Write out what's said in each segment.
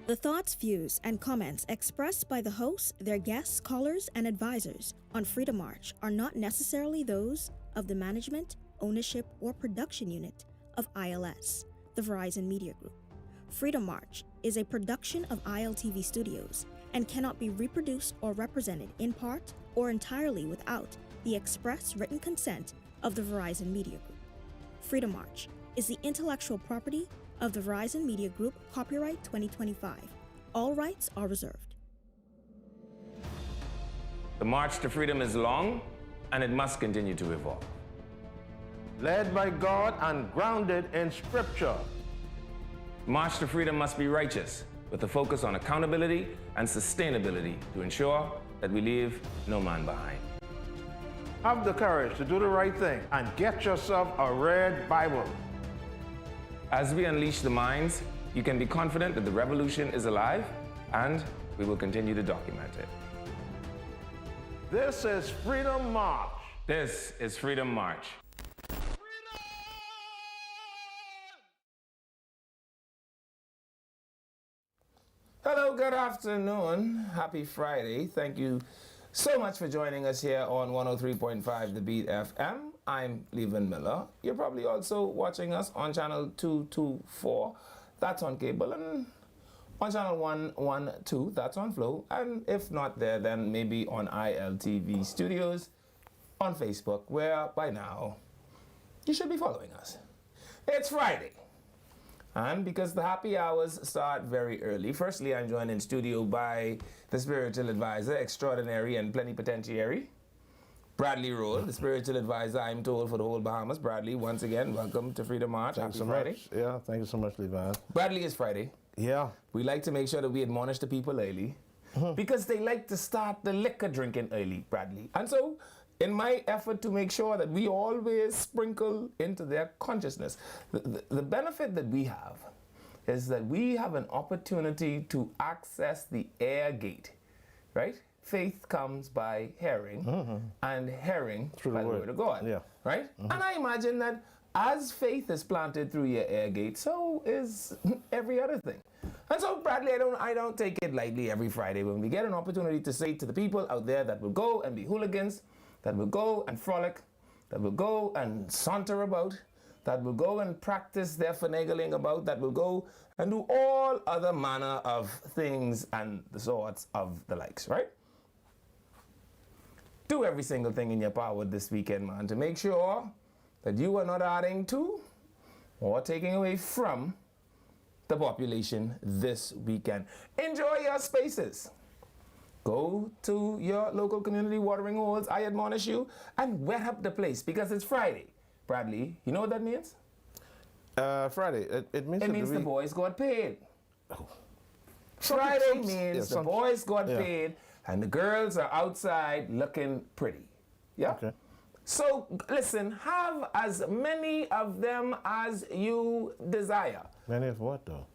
The thoughts, views, and comments expressed by the hosts, their guests, callers, and advisors on Freedom March are not necessarily those of the management, ownership, or production unit of ILS, the Verizon Media Group. Freedom March is a production of ILTV Studios and cannot be reproduced or represented in part or entirely without the express written consent of the Verizon Media Group. Freedom March is the intellectual property of the Verizon Media Group, copyright 2025. All rights are reserved. The march to freedom is long, and it must continue to evolve. Led by God and grounded in Scripture. March to freedom must be righteous, with a focus on accountability and sustainability to ensure that we leave no man behind. Have the courage to do the right thing and get yourself a red Bible. As we unleash the minds, you can be confident that the revolution is alive, and we will continue to document it. This is Freedom March. This is Freedom March. Hello, good afternoon. Happy Friday. Thank you so much for joining us here on 103.5 The Beat FM. I'm Levan Miller. You're probably also watching us on channel 224. That's on cable. And on channel 112, that's on Flow. And if not there, then maybe on ILTV Studios on Facebook, where by now you should be following us. It's Friday. And because the happy hours start very early, firstly, I'm joined in studio by the spiritual advisor, extraordinary and plenipotentiary, Bradley Roll, the spiritual advisor, I'm told, for the whole Bahamas. Bradley, once again, welcome to Freedom March. Thanks Happy so Friday. much. Yeah, thank you so much, Levan. Bradley, is Friday. Yeah. We like to make sure that we admonish the people early because they like to start the liquor drinking early, Bradley. And so, in my effort to make sure that we always sprinkle into their consciousness, the benefit that we have is that we have an opportunity to access the air gate, right? Faith comes by hearing, and hearing Through by the the word. word of God, Yeah. right? And I imagine that as faith is planted through your air gate, so is every other thing. And so, Bradley, I don't take it lightly every Friday when we get an opportunity to say to the people out there that will go and be hooligans, that will go and frolic, that will go and saunter about, that will go and practice their finagling about, that will go and do all other manner of things and the sorts of the likes, right? Do every single thing in your power this weekend, man, to make sure that you are not adding to or taking away from the population this weekend. Enjoy your spaces. Go to your local community watering holes, I admonish you, and wet up the place because it's Friday. Bradley, you know what that means? Friday. It means, It means the boys got paid. Oh. Friday means the boys got yeah. paid and the girls are outside looking pretty. Yeah? Okay. So, listen, have as many of them as you desire. Many of what, though?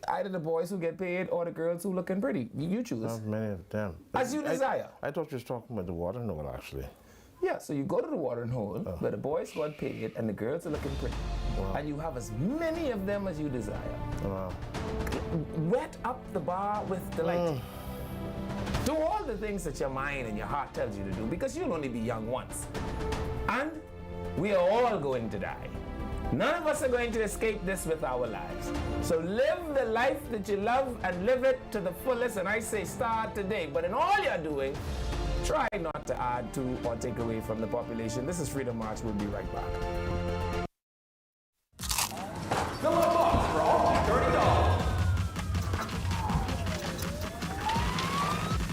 Either the boys who get paid or the girls who looking pretty. You choose. Not many of them. As you desire. I thought you was talking about the water hole, actually. Yeah, so you go to the watering hole where the boys got paid and the girls are looking pretty. Wow. And you have as many of them as you desire. Wow. Wet up the bar with delight. Do all the things that your mind and your heart tells you to do because you'll only be young once. And we are all going to die. None of us are going to escape this with our lives. So live the life that you love and live it to the fullest. And I say start today. But in all you're doing, try not to add to or take away from the population. This is Freedom March. We'll be right back. Fill up box for all $30.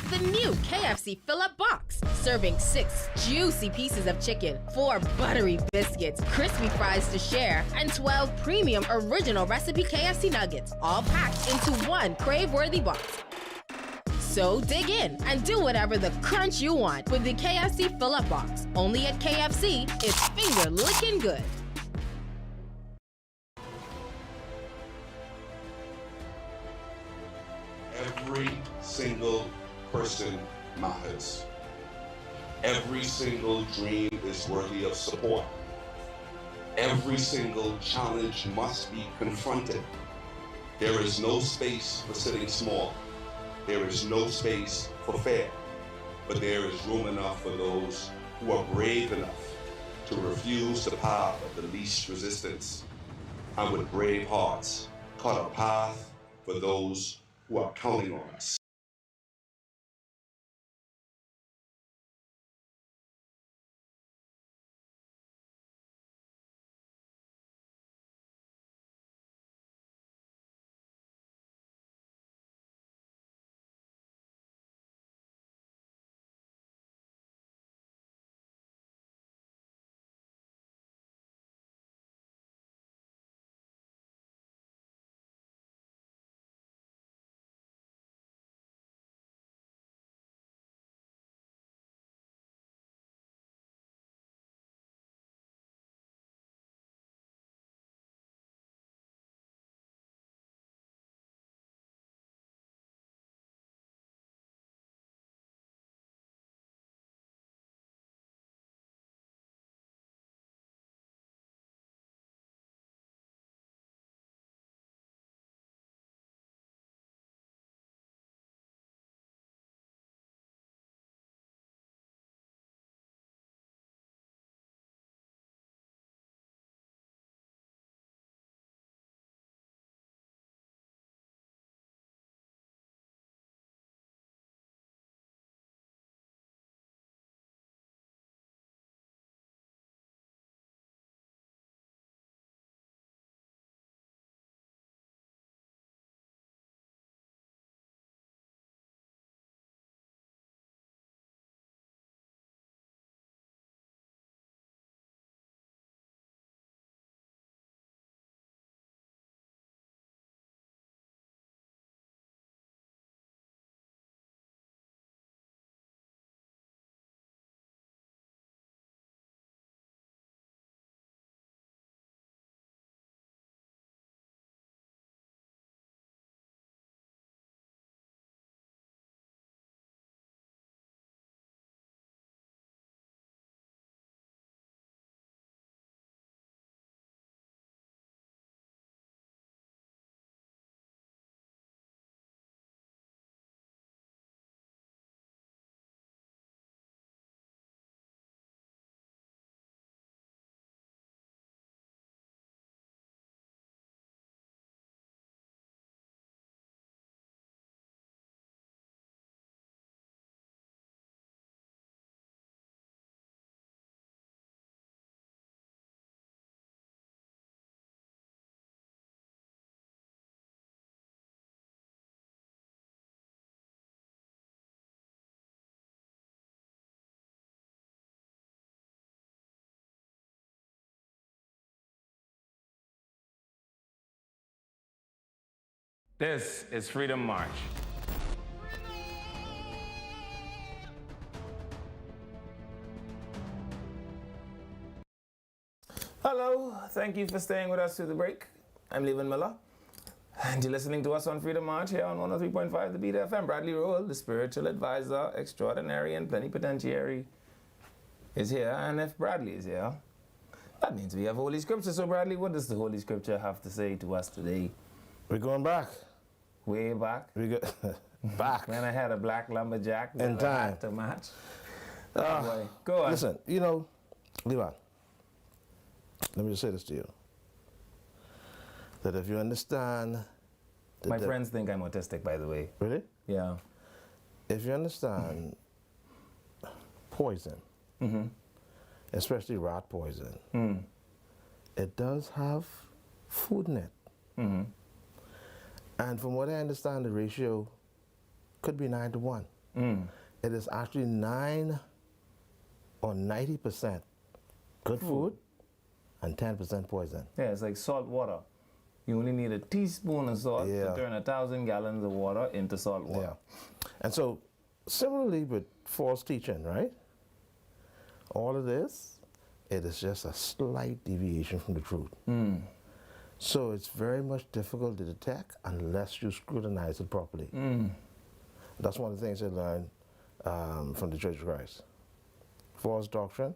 The new KFC Fill-Up Box, serving 6 juicy pieces of chicken, 4 buttery biscuits, crispy fries to share, and 12 premium original recipe KFC nuggets, all packed into one crave-worthy box. So dig in and do whatever the crunch you want with the KFC Fill-Up Box. Only at KFC, it's finger-licking good. Every single person matters. Every single dream is worthy of support. Every single challenge must be confronted. There is no space for sitting small. There is no space for fear. But there is room enough for those who are brave enough to refuse the path of the least resistance, and with brave hearts cut a path for those who are counting on us. This is Freedom March. Hello, thank you for staying with us through the break. I'm Levin Miller, and you're listening to us on Freedom March here on 103.5 The Beat FM. Bradley Rowell, the spiritual advisor extraordinary and plenipotentiary, is here. And if Bradley is here, that means we have Holy Scripture. So Bradley, what does the Holy Scripture have to say to us today? We're going back. Way back? We go back. When I had a black lumberjack In with a time. hat to match. Oh, boy. Go on. Listen, you know, Levi, let me just say this to you. That if you understand... My friends think I'm autistic, by the way. Really? Yeah. If you understand poison, especially rat poison, it does have food in it. And from what I understand, the ratio could be 9 to 1. It is actually 9 or 90% good food and 10% poison. Yeah, it's like salt water. You only need a teaspoon of salt to turn 1,000 gallons of water into salt water. Yeah. And so, similarly with false teaching, right? All of this, it is just a slight deviation from the truth. So it's very much difficult to detect unless you scrutinize it properly. That's one of the things I learned from the Church of Christ. False doctrine,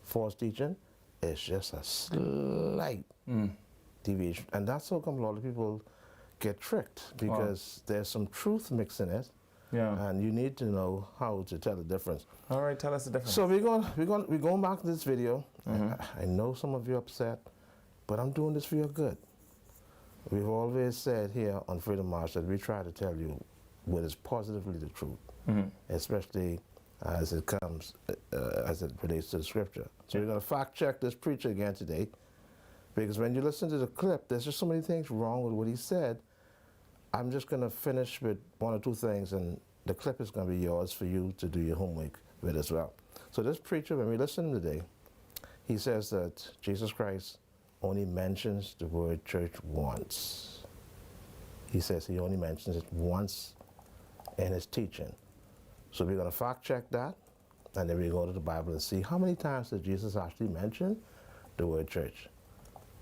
false teaching, it's just a slight deviation. And that's how come a lot of people get tricked because there's some truth mixed in it, and you need to know how to tell the difference. All right, tell us the difference. So we're going back to this video. I know some of you are upset, but I'm doing this for your good. We've always said here on Freedom March that we try to tell you what is positively the truth, especially as it comes, as it relates to the scripture. So we're going to fact check this preacher again today, because when you listen to the clip, there's just so many things wrong with what he said. I'm just going to finish with one or two things, and the clip is going to be yours for you to do your homework with as well. So this preacher, when we listen today, he says that Jesus Christ only mentions the word church once. He says he only mentions it once in his teaching. So we're going to fact check that, and then we go to the Bible and see how many times did Jesus actually mention the word church.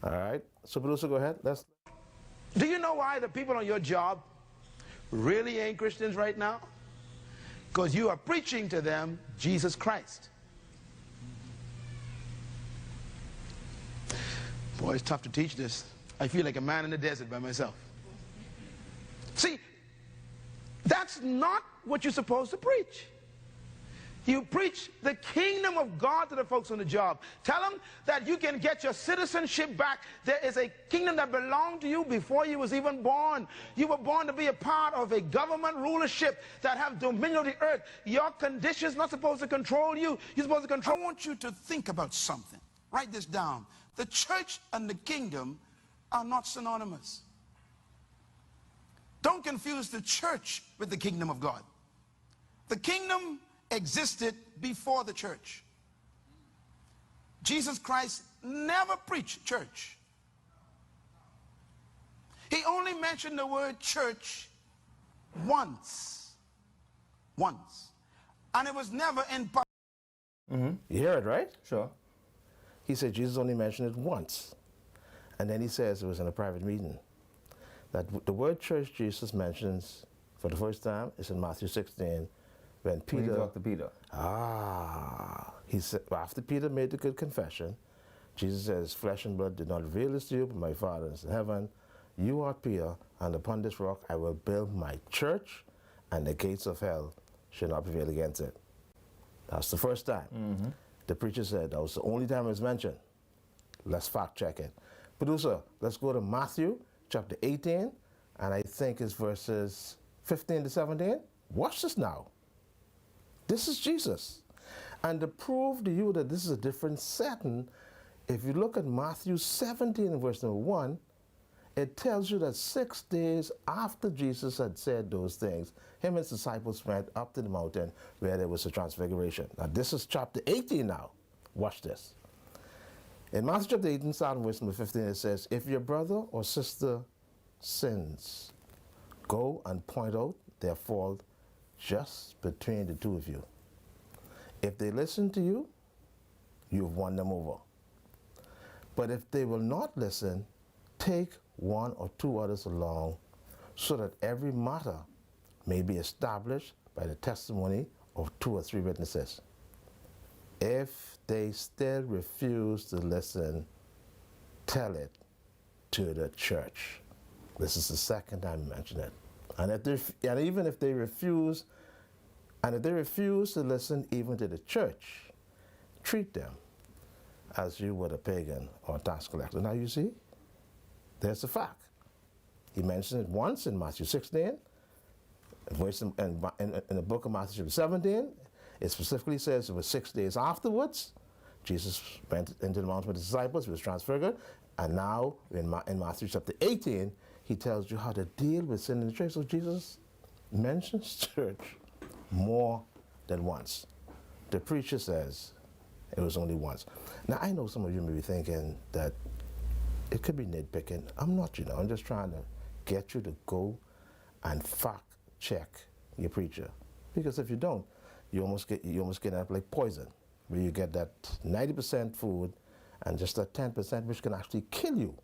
All right? So producer, go ahead. Do you know why the people on your job really ain't Christians right now? Because you are preaching to them Jesus Christ. Boy, it's tough to teach this. I feel like a man in the desert by myself. See, that's not what you're supposed to preach. You preach the kingdom of God to the folks on the job. Tell them that you can get your citizenship back. There is a kingdom that belonged to you before you was even born. You were born to be a part of a government rulership that have dominion of the earth. Your condition is not supposed to control you. You're supposed to control. I want you to think about something. Write this down. The church and the kingdom are not synonymous. Don't confuse the church with the kingdom of God. The kingdom existed before the church. Jesus Christ never preached church. He only mentioned the word church once. Once. And it was never in public. You hear it, right? Sure. He said Jesus only mentioned it once. And then he says it was in a private meeting. That the word church Jesus mentions for the first time is in Matthew 16, when Peter... When he talked to Peter. He said, after Peter made the good confession, Jesus says, flesh and blood did not reveal this to you, but my Father is in heaven. You are Peter, and upon this rock I will build my church, and the gates of hell shall not prevail against it. That's the first time. The preacher said that was the only time it was mentioned. Let's fact check it. Producer, let's go to Matthew chapter 18, and I think it's verses 15 to 17. Watch this now. This is Jesus. And to prove to you that this is a different setting, if you look at Matthew 17 and verse number 1, it tells you that 6 days after Jesus had said those things, him and his disciples went up to the mountain where there was a transfiguration. Now this is chapter 18 now. Watch this. In Matthew chapter 18, starting verse number 15, it says, if your brother or sister sins, go and point out their fault just between the two of you. If they listen to you, you've won them over. But if they will not listen, take one or two others along, so that every matter may be established by the testimony of 2 or 3 witnesses. If they still refuse to listen, tell it to the church. This is the second time I mention it. And even if they refuse, to listen even to the church, treat them as you would a pagan or a tax collector. Now you see, there's the fact. He mentioned it once in Matthew 16, in the book of Matthew 17. It specifically says it was 6 days afterwards. Jesus went into the mountain with his disciples, he was transfigured, and now in Matthew chapter 18, he tells you how to deal with sin in the church. So Jesus mentions church more than once. The preacher says it was only once. Now I know some of you may be thinking that it could be nitpicking. I'm not, I'm just trying to get you to go and fact check your preacher. Because if you don't, you almost get up like poison, where you get that 90% food and just that 10% which can actually kill you.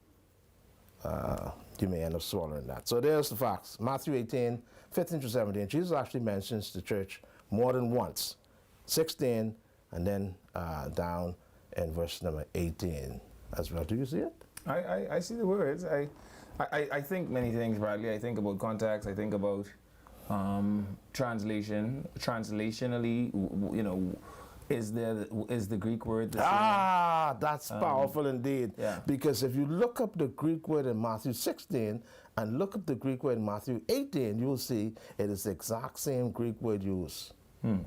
You may end up swallowing that. So there's the facts. Matthew 18, 15 to 17, Jesus actually mentions the church more than once. 16, and then down in verse number 18 as well. Do you see it? I see the words. I think many things, Bradley. I think about context. I think about translation. Translationally, you know, is the Greek word the same? Ah, that's powerful indeed. yeah. Because if you look up the Greek word in Matthew 16 and look up the Greek word in Matthew 18, you will see it is the exact same Greek word used.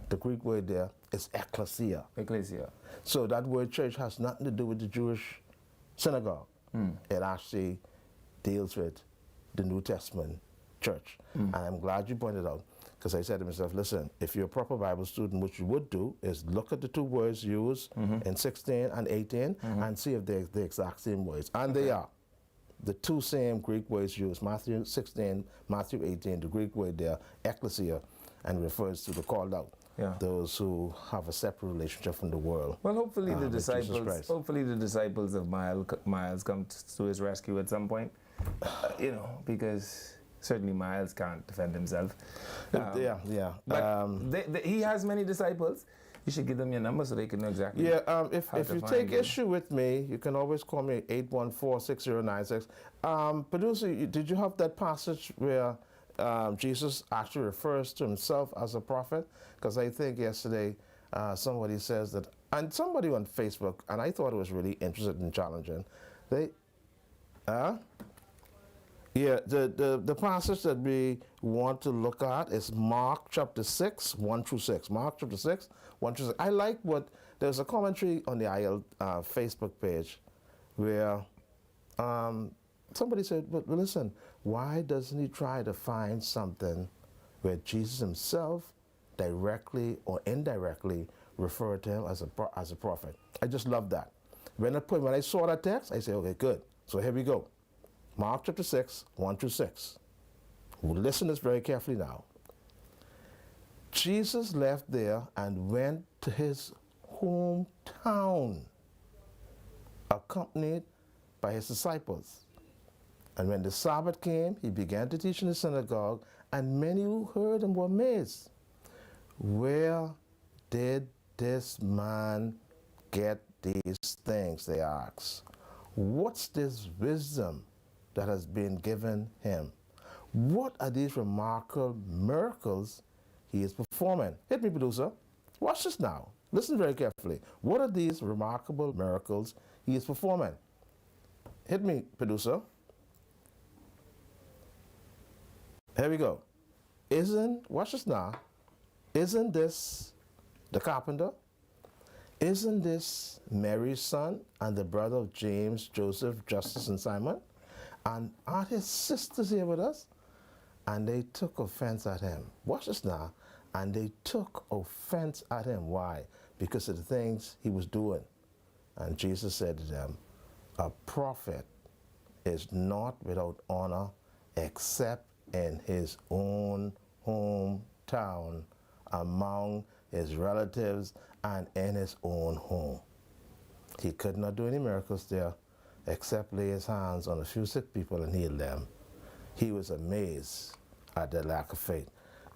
The Greek word there is ecclesia. Ecclesia. So that word church has nothing to do with the Jewish synagogue. It actually deals with the New Testament church. And I'm glad you pointed out, because I said to myself, listen, if you're a proper Bible student, what you would do is look at the two words used in 16 and 18 and see if they're the exact same words. And they are. The two same Greek words used, Matthew 16, Matthew 18, the Greek word there, ecclesia, and refers to the called out. Yeah. Those who have a separate relationship from the world. Well, hopefully the with Jesus disciples, Christ. hopefully the disciples of Miles come to his rescue at some point. You know, because certainly Miles can't defend himself. Yeah. But he has many disciples. You should give them your number so they can know exactly. Yeah, if how to you find take you. issue with me, you can always call me at 814-6096. Producer, did you have that passage where Jesus actually refers to himself as a prophet? Because I think yesterday somebody says that, and somebody on Facebook, and I thought it was really interesting and challenging. The passage that we want to look at is Mark chapter 6, 1 through 6. Mark chapter 6, 1 through 6. I like there's a commentary on the IL Facebook page where somebody said, but listen, why doesn't he try to find something where Jesus himself directly or indirectly referred to him as a prophet? I just love that. When I saw that text, I said, okay, good. So here we go. Mark chapter 6, 1 through 6. We'll listen to this very carefully now. Jesus left there and went to his hometown, accompanied by his disciples. And when the Sabbath came, he began to teach in the synagogue, and many who heard him were amazed. Where did this man get these things, they asked. What's this wisdom that has been given him? What are these remarkable miracles he is performing? Hit me, producer. Watch this now. Listen very carefully. What are these remarkable miracles he is performing? Hit me, producer. Here we go. Watch this now. Isn't this the carpenter? Isn't this Mary's son and the brother of James, Joseph, Justus, and Simon? And aren't his sisters here with us? And they took offense at him. Watch this now. And they took offense at him. Why? Because of the things he was doing. And Jesus said to them, a prophet is not without honor except in his own hometown, among his relatives, and in his own home. He could not do any miracles there except lay his hands on a few sick people and heal them. He was amazed at their lack of faith.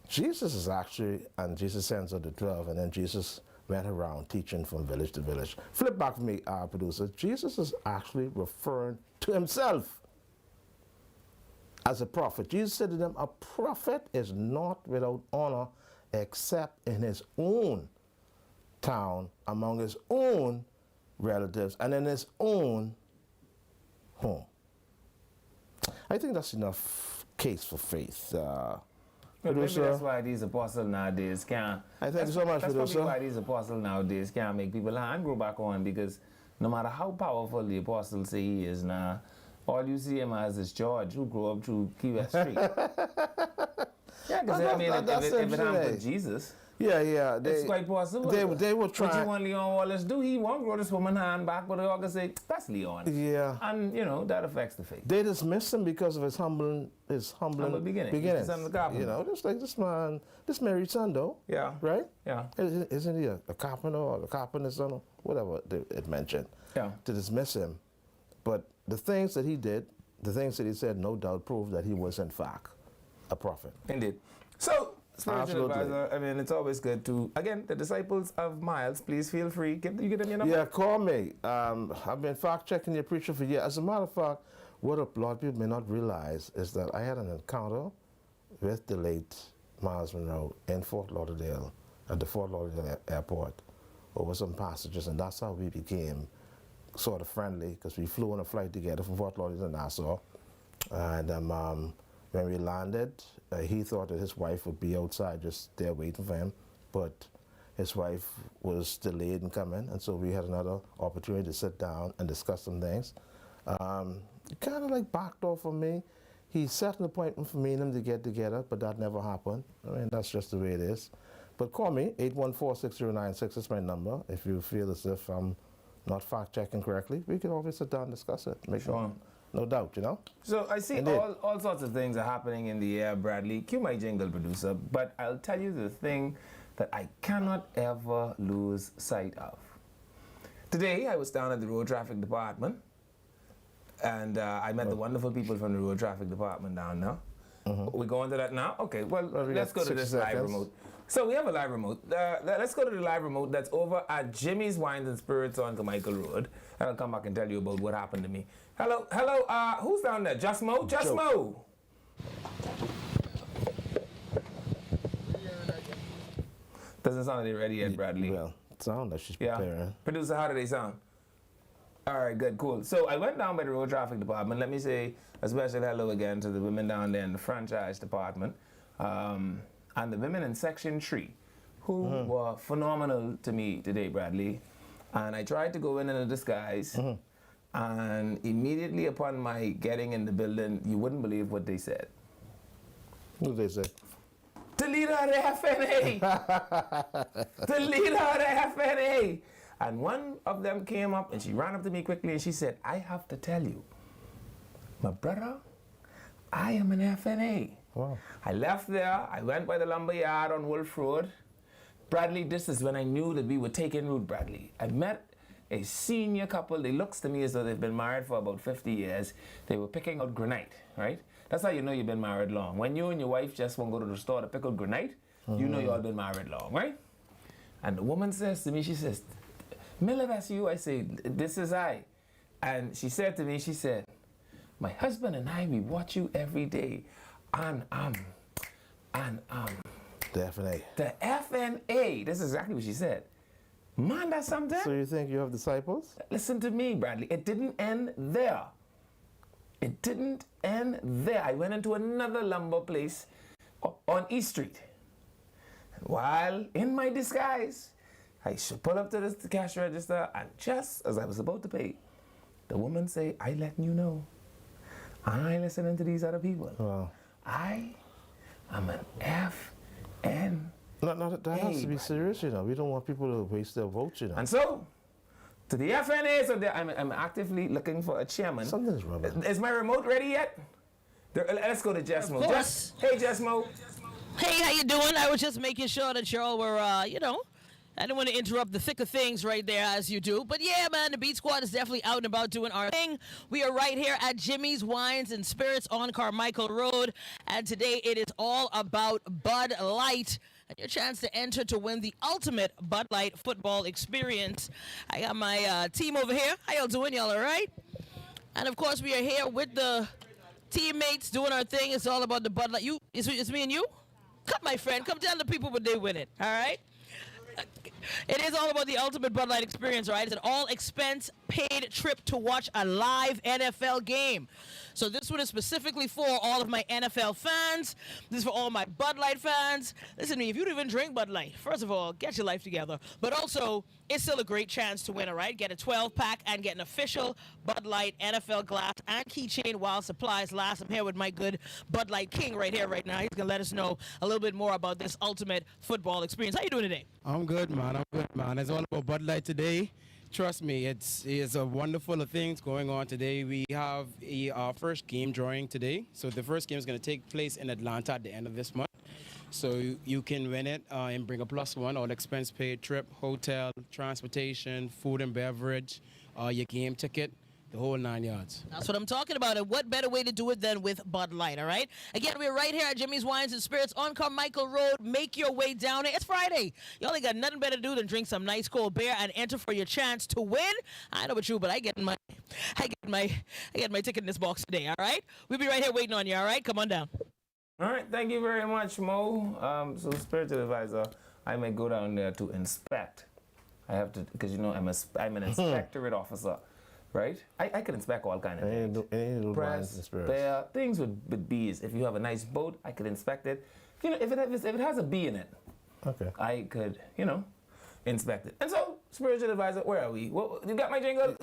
Jesus is actually, and Jesus sends out the 12, and then Jesus went around teaching from village to village. Flip back for me, producer. Jesus is actually referring to himself as a prophet. Jesus said to them, a prophet is not without honor except in his own town, among his own relatives, and in his own home. I think that's enough case for faith. But maybe that's why these apostles nowadays can't. I thank you so much, That's producer. probably why these apostles nowadays can't make people and grow back on, because no matter how powerful the apostle say he is now, all you see him as is George, who grew up through Key West Street. Yeah, because I mean, if it happened with Jesus, it's quite possible. They will try. What you want Leon Wallace do? He won't grow this woman hand back, but they all can say, that's Leon. Yeah. And, you know, that affects the faith. They dismiss him because of his humble beginnings. beginnings. Son of the carpenter. You know, just like this man, this Mary's son, though. Yeah. Right? Yeah. Isn't he a carpenter or a carpenter's son or whatever it mentioned? Yeah. To dismiss him. But the things that he did, the things that he said, no doubt proved that he was, in fact, a prophet. Indeed. So, spiritual Absolutely. advisor, I mean, it's always good to, again, the disciples of Miles, please feel free. You get them your number? Yeah, call me. I've been fact-checking your preacher for years. As a matter of fact, what a lot of people may not realize is that I had an encounter with the late Miles Monroe in Fort Lauderdale, at the Fort Lauderdale airport, over some passages, and that's how we became sort of friendly, because we flew on a flight together from Fort Lauderdale to Nassau. And when we landed, he thought that his wife would be outside just there waiting for him, but his wife was delayed in coming, and so we had another opportunity to sit down and discuss some things. He kind of like backed off from me. He set an appointment for me and him to get together, but that never happened. I mean, that's just the way it is. But call me, 814-6096 is my number. If you feel as if I'm not fact-checking correctly, we can always sit down and discuss it. Make sure. No doubt, you know? So I see all sorts of things are happening in the air, Bradley. Cue my jingle, producer. But I'll tell you the thing that I cannot ever lose sight of. Today, I was down at the road traffic department, and I met the wonderful people from the road traffic department down there. We go into that now? Okay, well, let's go to this live remote. So we have a live remote. Let's go to the live remote that's over at Jimmy's Wines and Spirits on Carmichael Road. And I'll come back and tell you about what happened to me. Hello, who's down there? Just Mo? Just Mo! Doesn't sound like they're ready yet, Bradley. Well, it sounds like she's preparing. Yeah. Producer, how do they sound? All right, good, cool. So I went down by the road traffic department. Let me say a special hello again to the women down there in the franchise department. And the women in Section 3, who were phenomenal to me today, Bradley. And I tried to go in a disguise, and immediately upon my getting in the building, you wouldn't believe what they said. What did they say? The leader of the FNA! The leader of the FNA! And one of them came up, and she ran up to me quickly, and she said, I have to tell you, my brother, I am an FNA. Wow. I left there, I went by the lumber yard on Wolf Road. Bradley, this is when I knew that we were taking root, Bradley. I met a senior couple. They looks to me as though they've been married for about 50 years. They were picking out granite, right? That's how you know you've been married long. When you and your wife just won't go to the store to pick out granite, you know you all been married long, right? And the woman says to me, she says, Miller, that's you? I say, this is I. And she said to me, she said, my husband and I, we watch you every day. And The FNA. the FNA, this is exactly what she said. Man, that's something. So you think you have disciples? Listen to me, Bradley. It didn't end there. It didn't end there. I went into another lumber place on East Street. And while in my disguise, I should pull up to the cash register, and just as I was about to pay, the woman say, I letting you know, I ain't listening to these other people. Wow. I am an FN. No, that has to be serious, you know. We don't want people to waste their votes, you know. And so, to the FNA, so I'm actively looking for a chairman. Something's wrong. Is my remote ready yet? Let's go to Jess Mo. course. Hey, Jess Mo. Hey, how you doing? I was just making sure that y'all were, you know, I didn't want to interrupt the thick of things right there as you do. But yeah, man, the Beat Squad is definitely out and about doing our thing. We are right here at Jimmy's Wines and Spirits on Carmichael Road. And today it is all about Bud Light. And your chance to enter to win the ultimate Bud Light football experience. I got my team over here. How y'all doing? Y'all all right? And of course, we are here with the teammates doing our thing. It's all about the Bud Light. It's me and you? Come, my friend. Come tell the people what they win it. All right? It is all about the ultimate Bud Light experience, right? It's an all-expense-paid trip to watch a live NFL game. So this one is specifically for all of my NFL fans. This is for all my Bud Light fans. Listen to me, if you don't even drink Bud Light, first of all, get your life together. But also, it's still a great chance to win, all right? Get a 12-pack and get an official Bud Light NFL glass and keychain while supplies last. I'm here with my good Bud Light King right here, right now. He's going to let us know a little bit more about this ultimate football experience. How you doing today? I'm good, man. It's all about Bud Light today. Trust me, it's a wonderful of things going on today. We have our first game drawing today. So the first game is going to take place in Atlanta at the end of this month. So you can win it and bring a +1, all expense paid trip, hotel, transportation, food and beverage, your game ticket. the whole 9 yards. That's what I'm talking about. And what better way to do it than with Bud Light, all right? Again, we're right here at Jimmy's Wines and Spirits on Carmichael Road. Make your way down there. It's Friday. You only got nothing better to do than drink some nice cold beer and enter for your chance to win. I know about you, but I get my ticket in this box today, all right? We'll be right here waiting on you, all right? Come on down. All right, thank you very much, Mo. So spiritual advisor, I may go down there to inspect. I have to, because I'm an inspectorate officer, right? I can inspect all kind of things. Press, spare, things with bees. If you have a nice boat, I could inspect it. If it has a bee in it, okay, I could, inspect it. And so, spiritual advisor, where are we? Well, you got my jingle?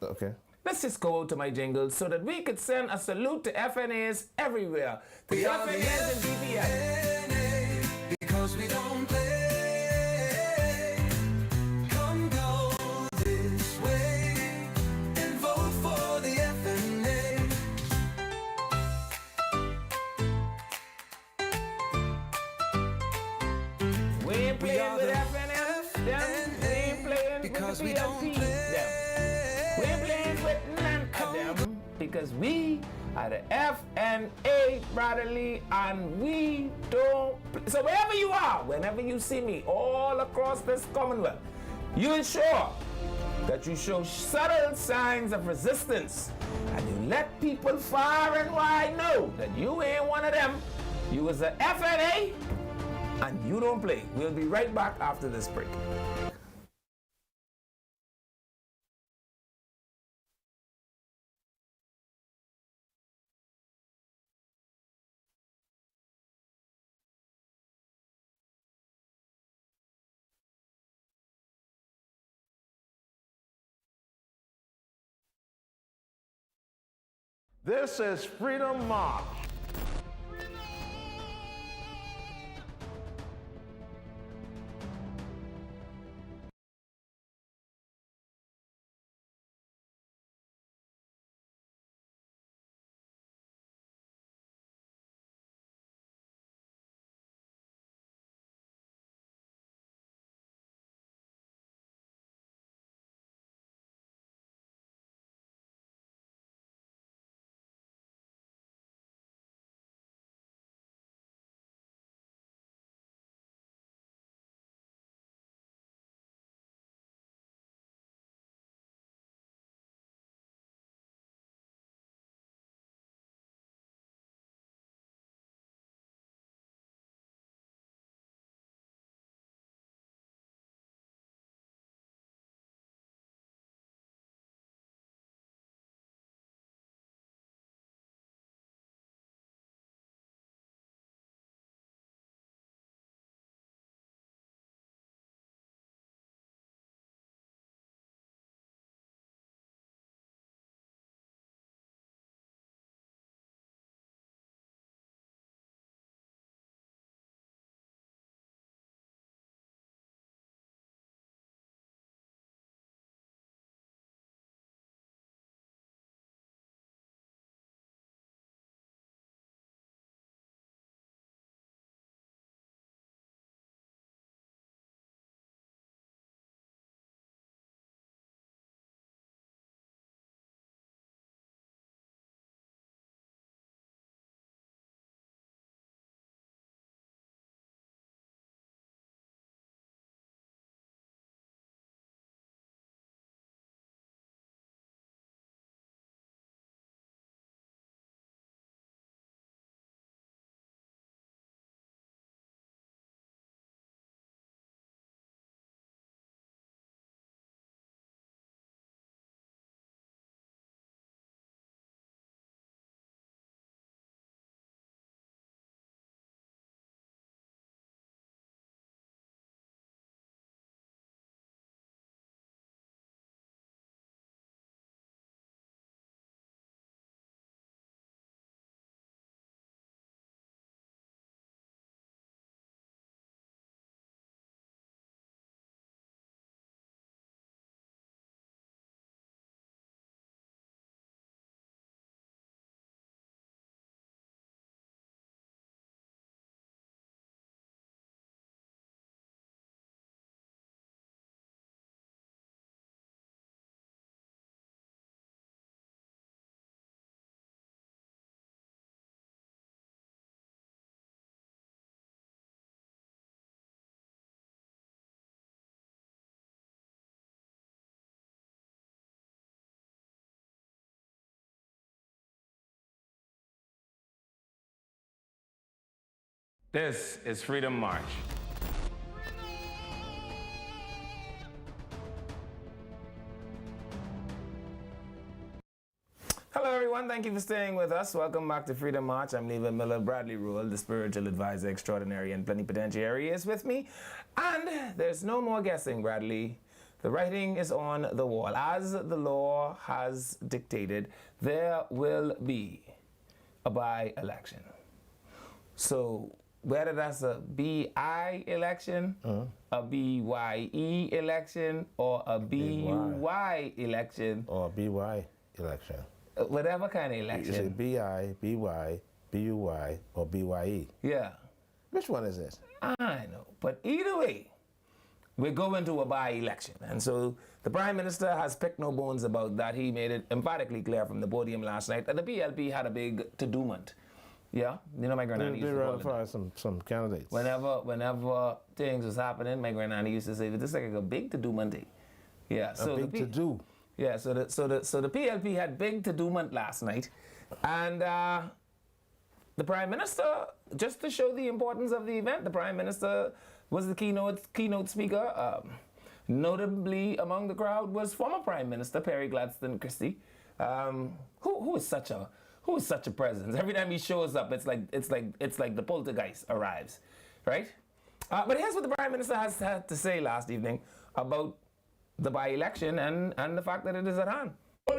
Okay. Let's just go to my jingle so that we could send a salute to FNAs everywhere. To the FNAs and BBS. Because we don't play. Come go this way and vote for the FNA. We ain't playing with FNAs, them. We ain't playing because with the PLP, them. We ain't playing with none of them because we are the FNA, Bradley, and we don't. So wherever you are, whenever you see me all across this Commonwealth, you ensure that you show subtle signs of resistance and you let people far and wide know that you ain't one of them. You is the FNA and you don't play. We'll be right back after this break. This is Freedom March. This is Freedom March. Hello, everyone. Thank you for staying with us. Welcome back to Freedom March. I'm Levan Miller. Bradley Rule, the spiritual advisor extraordinary and plenipotentiary, is with me. And there's no more guessing, Bradley. The writing is on the wall. As the law has dictated, there will be a by-election. So whether that's a BI election, a BYE election, or a BY election. Or BY election. Whatever kind of election. You say BI, BY, BUY, or BYE. Yeah. Which one is it? I know. But either way, we're going to a by-election. And so the Prime Minister has picked no bones about that. He made it emphatically clear from the podium last night that the PLP had a big to-do-ment. Yeah? You know, my granddaddy used to call it that. some candidates. Whenever things was happening, my granddaddy used to say, this is like a big to-do-ment. Yeah. So a big to-do. Yeah, so the PLP had big to-do-ment last night. And the Prime Minister, just to show the importance of the event, the Prime Minister was the keynote speaker. Notably among the crowd was former Prime Minister Perry Gladstone Christie, who is such a presence. Every time he shows up, it's like the poltergeist arrives, right? But here's what the Prime Minister has had to say last evening about the by-election and the fact that it is at hand. A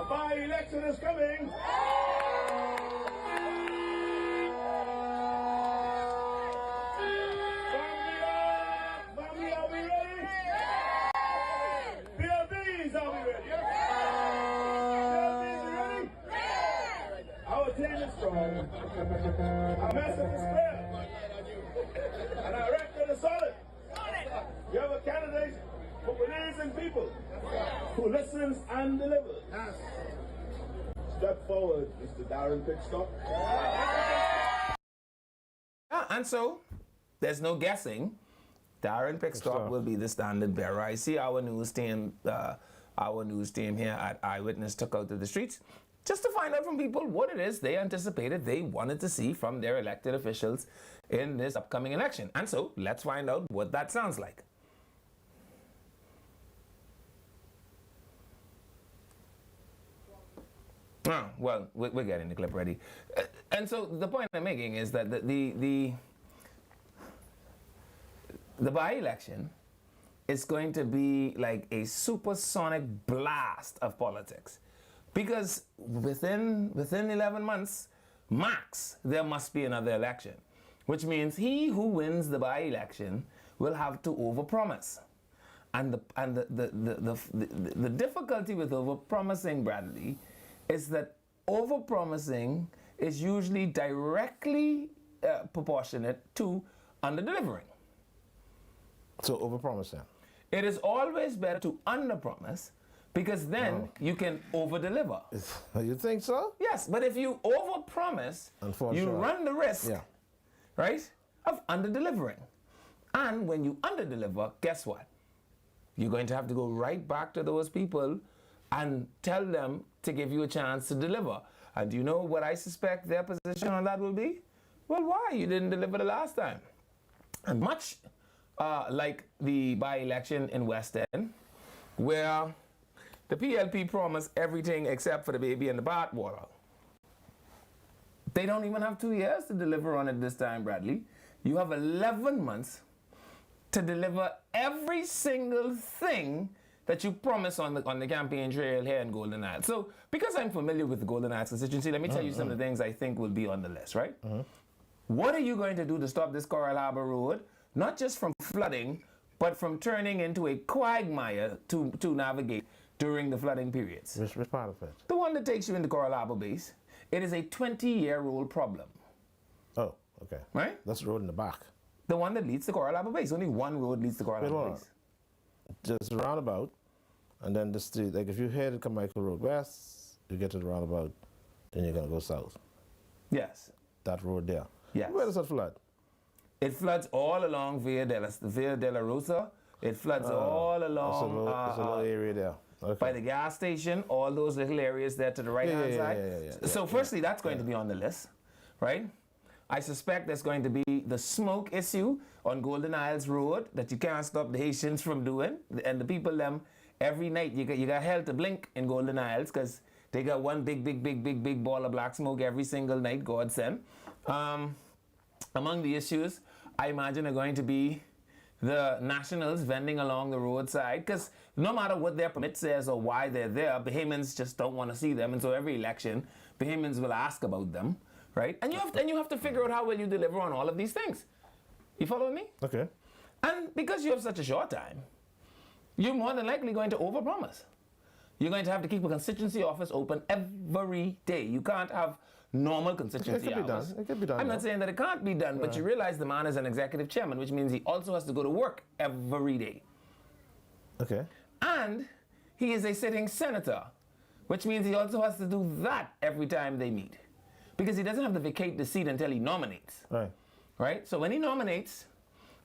by-election is coming. Family, are we ready? PLBs, are we ready? PLBs, are ready? Our team is strong. Our message is clear. And our record is solid. We have a candidate who believes in people, who listens and delivers. Step forward, Mr. Darren Pickstock. Yeah, and so there's no guessing. Darren Pickstock will be the standard bearer. I see our news team here at Eyewitness took out to the streets just to find out from people what it is they anticipated they wanted to see from their elected officials in this upcoming election. And so let's find out what that sounds like. Oh, well, we're getting the clip ready. And so the point I'm making is that the by-election is going to be like a supersonic blast of politics. Because within 11 months, max, there must be another election. Which means he who wins the by-election will have to overpromise. And the difficulty with overpromising, Bradley, is that overpromising is usually directly proportionate to underdelivering. So overpromising. It is always better to underpromise because then you can overdeliver. You think so? Yes, but if you overpromise, you run the risk, right, of underdelivering. And when you underdeliver, guess what? You're going to have to go right back to those people and tell them to give you a chance to deliver. And do you know what I suspect their position on that will be? Well, why? You didn't deliver the last time. And much like the by-election in West End, where the PLP promised everything except for the baby and the bathwater. They don't even have 2 years to deliver on it this time, Bradley. You have 11 months to deliver every single thing that you promised on the campaign trail here in Golden Isle. So, because I'm familiar with the Golden Isle constituency, let me tell you some of the things I think will be on the list, right? What are you going to do to stop this Coral Harbour Road, not just from flooding, but from turning into a quagmire to navigate during the flooding periods? Which part of it? The one that takes you into Coral Harbour Base. It is a 20-year-old problem. Oh, okay. Right? That's the road in the back. The one that leads to Coral Harbour Base. Only one road leads to Coral Harbour Base. Just a roundabout, and then the street. Like if you head Carmichael Road West, you get to the roundabout, then you're gonna go south. Yes. That road there. Yes. Where does it flood? It floods all along Via della Rosa. It floods all along. It's a little area there. Okay. By the gas station, all those little areas there to the right-hand side. So firstly, that's going to be on the list, right? I suspect there's going to be the smoke issue on Golden Isles Road that you can't stop the Haitians from doing. And the people, every night, you got hell to blink in Golden Isles because they got one big ball of black smoke every single night, God send. Among the issues, I imagine are going to be the nationals vending along the roadside, because no matter what their permit says or why they're there, Bahamians just don't want to see them, and so every election, Bahamians will ask about them, right? And you have to figure out how will you deliver on all of these things. You follow me? Okay. And because you have such a short time, you're more than likely going to overpromise. You're going to have to keep a constituency office open every day. You can't have normal constituency hours. It could be done. I'm not saying that it can't be done, but you realize the man is an executive chairman, which means he also has to go to work every day. Okay. And he is a sitting senator, which means he also has to do that every time they meet. Because he doesn't have to vacate the seat until he nominates. Right. Right? So when he nominates,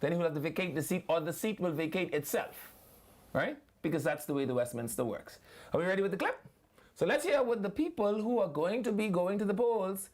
then he will have to vacate the seat, or the seat will vacate itself. Right? Because that's the way the Westminster works. Are we ready with the clip? So let's hear what the people who are going to be going to the polls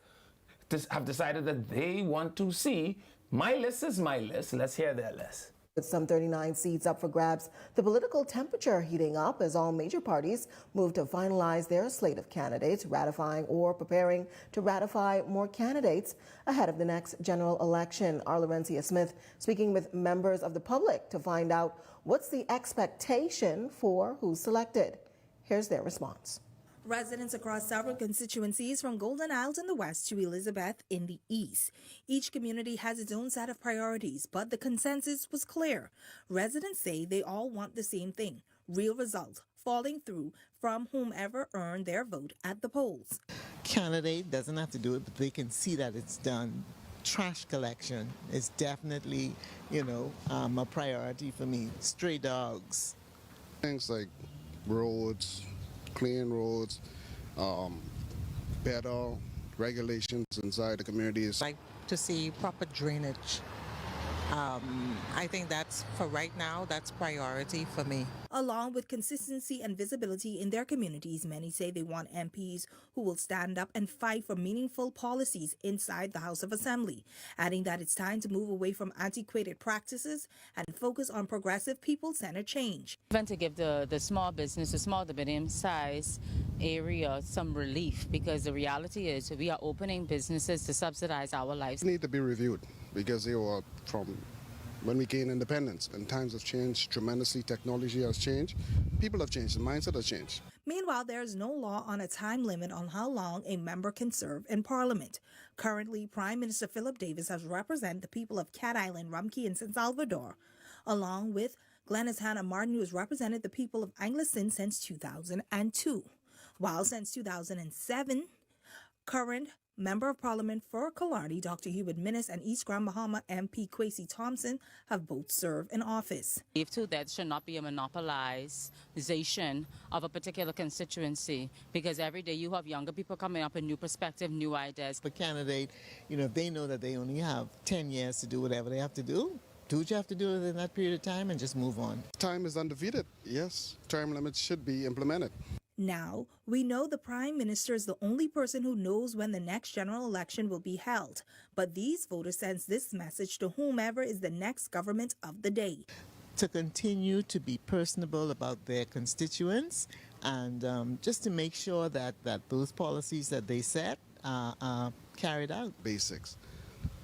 have decided that they want to see. My list is my list. Let's hear their list. With some 39 seats up for grabs, the political temperature heating up as all major parties move to finalize their slate of candidates, ratifying or preparing to ratify more candidates ahead of the next general election. Our Laurencia Smith speaking with members of the public to find out what's the expectation for who's selected. Here's their response. Residents across several constituencies from Golden Isles in the west to Elizabeth in the east. Each community has its own set of priorities, but the consensus was clear. Residents say they all want the same thing, real results falling through from whomever earned their vote at the polls. Candidate doesn't have to do it, but they can see that it's done. Trash collection is definitely, a priority for me. Stray dogs. Things like roads, clean roads, better regulations inside the communities. Like to see proper drainage. I think that's, for right now, that's priority for me. Along with consistency and visibility in their communities, many say they want MPs who will stand up and fight for meaningful policies inside the House of Assembly, adding that it's time to move away from antiquated practices and focus on progressive people-centered change. Even to give the small business, the small to medium size area some relief, because the reality is we are opening businesses to subsidize our lives. Need to be reviewed because they were from when we gained independence, and times have changed tremendously. Technology has changed. People have changed. The mindset has changed. Meanwhile, there is no law on a time limit on how long a member can serve in Parliament. Currently, Prime Minister Philip Davis has represented the people of Cat Island, Rumkey, and San Salvador, along with Glenys Hannah Martin, who has represented the people of Angleston since 2002. While since 2007, current Member of Parliament for Killarney, Dr. Hubert Minnis, and East Grand Bahama MP Kwesi Thompson have both served in office. If too, that should not be a monopolization of a particular constituency, because every day you have younger people coming up with new perspective, new ideas. The candidate, they know that they only have 10 years to do whatever they have to do. Do what you have to do within that period of time and just move on. Time is undefeated. Yes, term limits should be implemented. Now, we know the Prime Minister is the only person who knows when the next general election will be held, but these voters send this message to whomever is the next government of the day. To continue to be personable about their constituents and just to make sure that those policies that they set are carried out. Basics.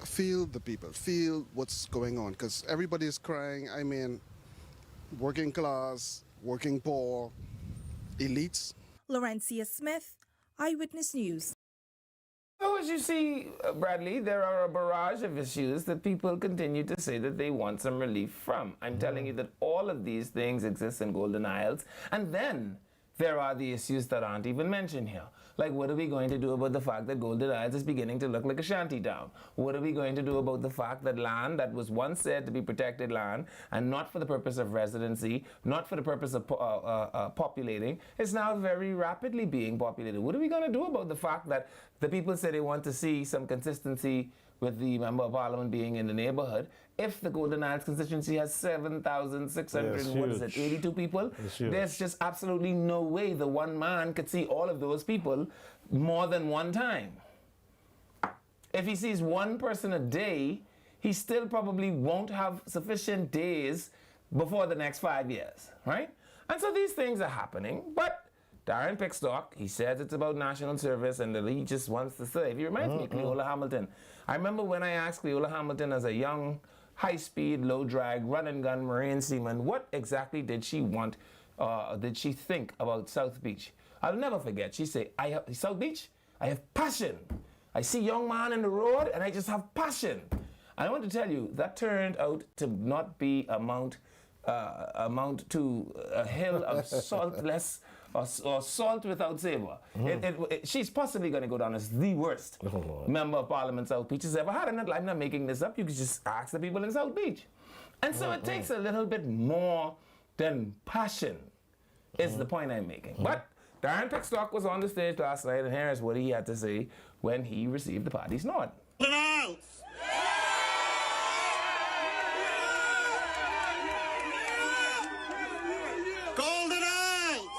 Feel the people, feel what's going on, because everybody is crying. I mean, working class, working poor, elites. Laurencia Smith, Eyewitness News. So as you see, Bradley, there are a barrage of issues that people continue to say that they want some relief from. I'm telling you that all of these things exist in Golden Isles. And then there are the issues that aren't even mentioned here. Like, what are we going to do about the fact that Golden Isles is beginning to look like a shanty town? What are we going to do about the fact that land that was once said to be protected land and not for the purpose of residency, not for the purpose of populating, is now very rapidly being populated? What are we going to do about the fact that the people say they want to see some consistency with the Member of Parliament being in the neighborhood? If the Golden Isles constituency has 7,600, 82 people, there's just absolutely no way the one man could see all of those people more than one time. if he sees one person a day, he still probably won't have sufficient days before the next 5 years, right? And so these things are happening, but Darren Pickstock, he says it's about national service and that he just wants to serve. He reminds me of Cleola Hamilton. I remember when I asked Cleola Hamilton as a young, high-speed, low-drag, run-and-gun Marine seaman, what exactly did she want, did she think about South Beach? I'll never forget. She said, South Beach, I have passion. I see young man in the road and I just have passion. I want to tell you, that turned out to not be amount to a hill of saltless or salt without savor. She's possibly going to go down as the worst member of Parliament South Beach has ever had. And I'm not making this up. You can just ask the people in South Beach. And so it takes a little bit more than passion, is the point I'm making. But Darren Pickstock was on the stage last night, and here's what he had to say when he received the party's nod. Golden Isles!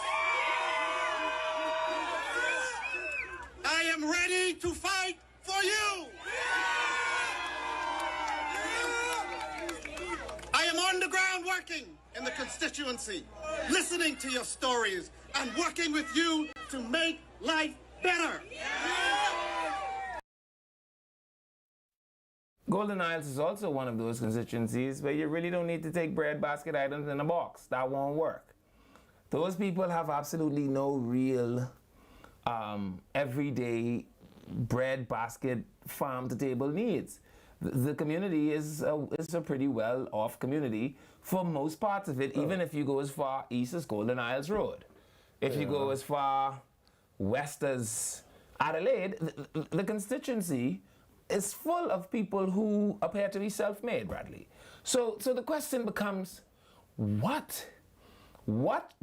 I am ready to fight for you! I am on the ground working in the constituency, listening to your stories and working with you to make life better. Golden Isles is also one of those constituencies where you really don't need to take bread basket items in a box. That won't work. Those people have absolutely no real everyday bread basket farm to table needs. The community is a pretty well off community for most parts of it, even if you go as far east as Golden Isles Road. If you go as far west as Adelaide, the constituency is full of people who appear to be self-made, Bradley. So the question becomes, what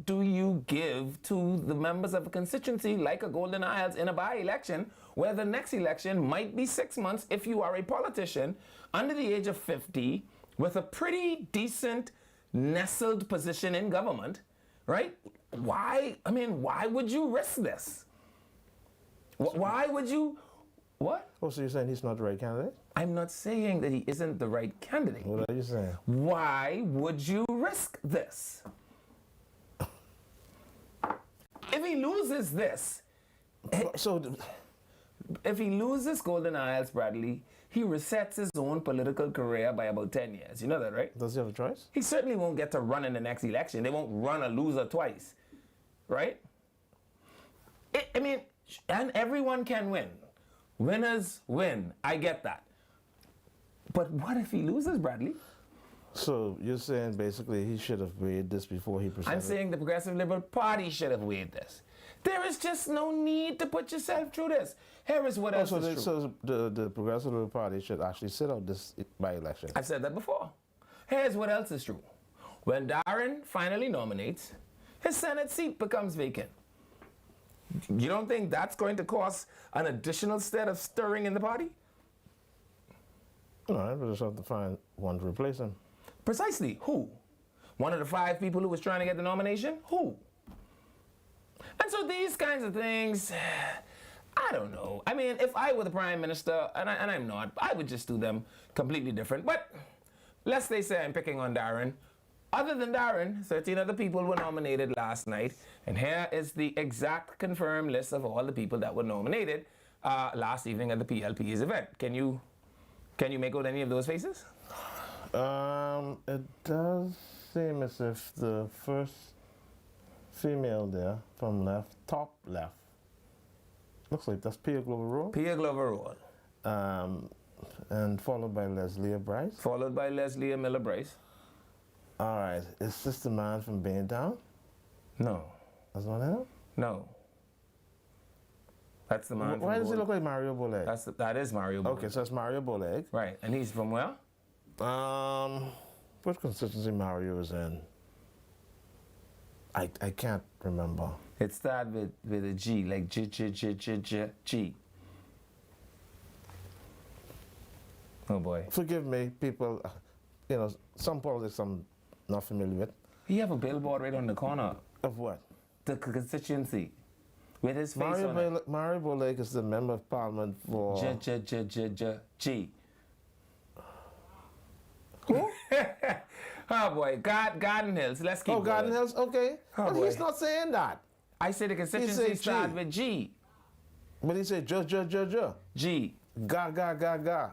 do you give to the members of a constituency like a Golden Isles in a by-election where the next election might be 6 months if you are a politician under the age of 50 with a pretty decent nestled position in government, right? Why would you risk this? Why would you, what? Oh, so you're saying he's not the right candidate? I'm not saying that he isn't the right candidate. What are you saying? Why would you risk this? If he loses this, if he loses Golden Isles, Bradley, he resets his own political career by about 10 years. You know that, right? Does he have a choice? He certainly won't get to run in the next election. They won't run a loser twice, right? And everyone can win. Winners win. I get that. But what if he loses, Bradley? So you're saying basically he should have weighed this before he presented? I'm saying the Progressive Liberal Party should have weighed this. There is just no need to put yourself through this. Here is what else is true. So the Progressive Liberal Party should actually sit out this by-election. I've said that before. Here's what else is true. When Darren finally nominates, his Senate seat becomes vacant. You don't think that's going to cause an additional set of stirring in the party? No, I just have to find one to replace him. Precisely. Who? One of the 5 people who was trying to get the nomination? Who? And so these kinds of things, I don't know. I mean, if I were the Prime Minister, and I'm not, I would just do them completely different. But lest they say I'm picking on Darren. Other than Darren, 13 other people were nominated last night. And here is the exact confirmed list of all the people that were nominated last evening at the PLP's event. Can you make out any of those faces? It does seem as if the first female there from left, top left, looks like that's Pia Glover Road. Pia Glover Road. And followed by Leslie Bryce. Followed by Leslie Miller Bryce. All right. Is this the man from Baintown? No. That's not him? No. That's the man. Why does he look like Mario Boleg? That is Mario Boleg. Okay, so that's Mario Boleg. Right. And he's from where? What constituency Mario is in? I can't remember. It started with a G, like G. Oh boy. Forgive me, people. You know, some politics I'm not familiar with. You have a billboard right on the corner. Of what? The constituency. with his face on it. Mario Bolake is the member of parliament for... G. Who? Oh boy, Garden Hills. Let's keep going. Garden Hills, okay. Oh, but boy. he's not saying that. I said the constituency started with G. But he said G. Ga.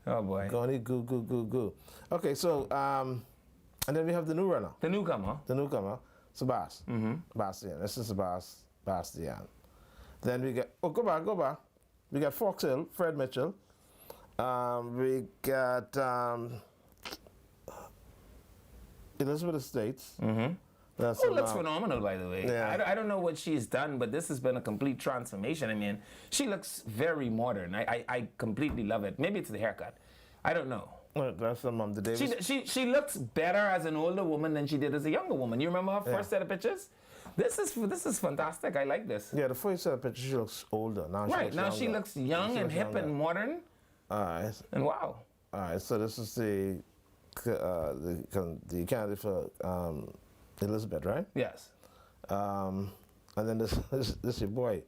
Oh boy. Goni, goo. Okay, so, and then we have the new runner. The newcomer. Sebastian. This is Sebastian. Then we get, go back. We got Fox Hill, Fred Mitchell. We got Elizabeth Estates. Looks phenomenal, by the way. Yeah. I don't know what she's done, but this has been a complete transformation. I mean, she looks very modern. I completely love it. Maybe it's the haircut. I don't know. That's the mom, the Davis. She looks better as an older woman than she did as a younger woman. You remember her first set of pictures? This is fantastic. I like this. Yeah, the first set of pictures, she looks older. Now she looks young and hip and modern. All right. And wow. All right, so this is the candidate for Elizabeth, right? Yes. And then this your boy,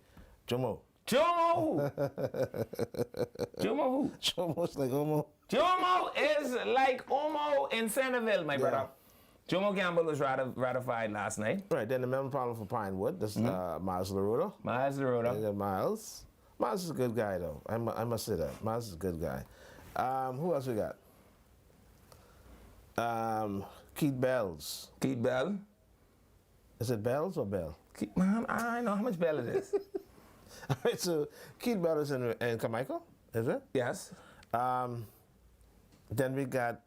Jomo. Jomo who? Jomo's like Omo. Jomo is like Omo in Centerville, my brother. Jomo Campbell was ratified last night. Right, then the member parliament for Pinewood, this is Miles LaRoda. Miles is a good guy, though. I must say that. Miles is a good guy. Who else we got? Keith Bells. Keith Bell? Is it Bells or Bell? Man, I know how much Bell it is. All right, so Keith Bell is in Carmichael, is it? Yes. Then we got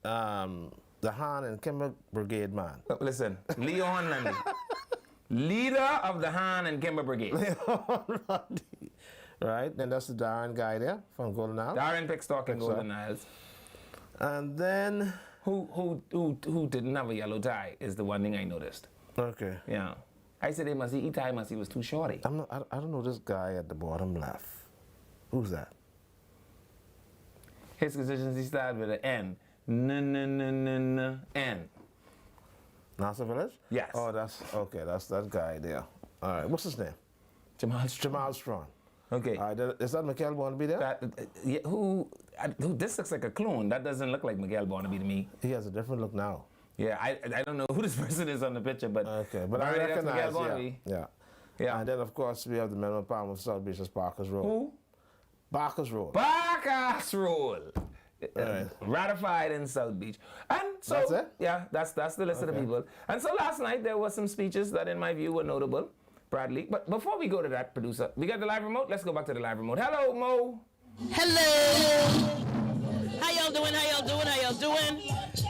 the Han and Kimber Brigade man. Listen, Leon Lundy. Leader of the Han and Kimber Brigade. Leon Lundy. Right, then that's the Darren guy there from Golden Isles. Darren Pickstock and Golden Isles. And then... Who didn't have a yellow tie is the one thing I noticed. Okay. Yeah. I said he tie must he was too shorty. I don't know this guy at the bottom left. Who's that? His constituency started with an N. Nassau Village? Yes. Oh, that's that guy there. All right, what's his name? Jamal Strong. Okay. All right, is that Miguel Barnaby there? This looks like a clone. That doesn't look like Miguel Barnaby to me. He has a different look now. Yeah, I don't know who this person is on the picture, but okay, but I that's recognize Miguel Barnaby. Yeah. And then of course we have the member parliament of South Beach, Barker's Road. Who? Barker's Road. Barker's Road. Right. Ratified in South Beach. And so that's it? Yeah, that's the list of the people. And so last night there were some speeches that in my view were notable. Bradley. But before we go to that, producer, we got the live remote. Let's go back to the live remote. Hello, Mo. Hello. How y'all doing?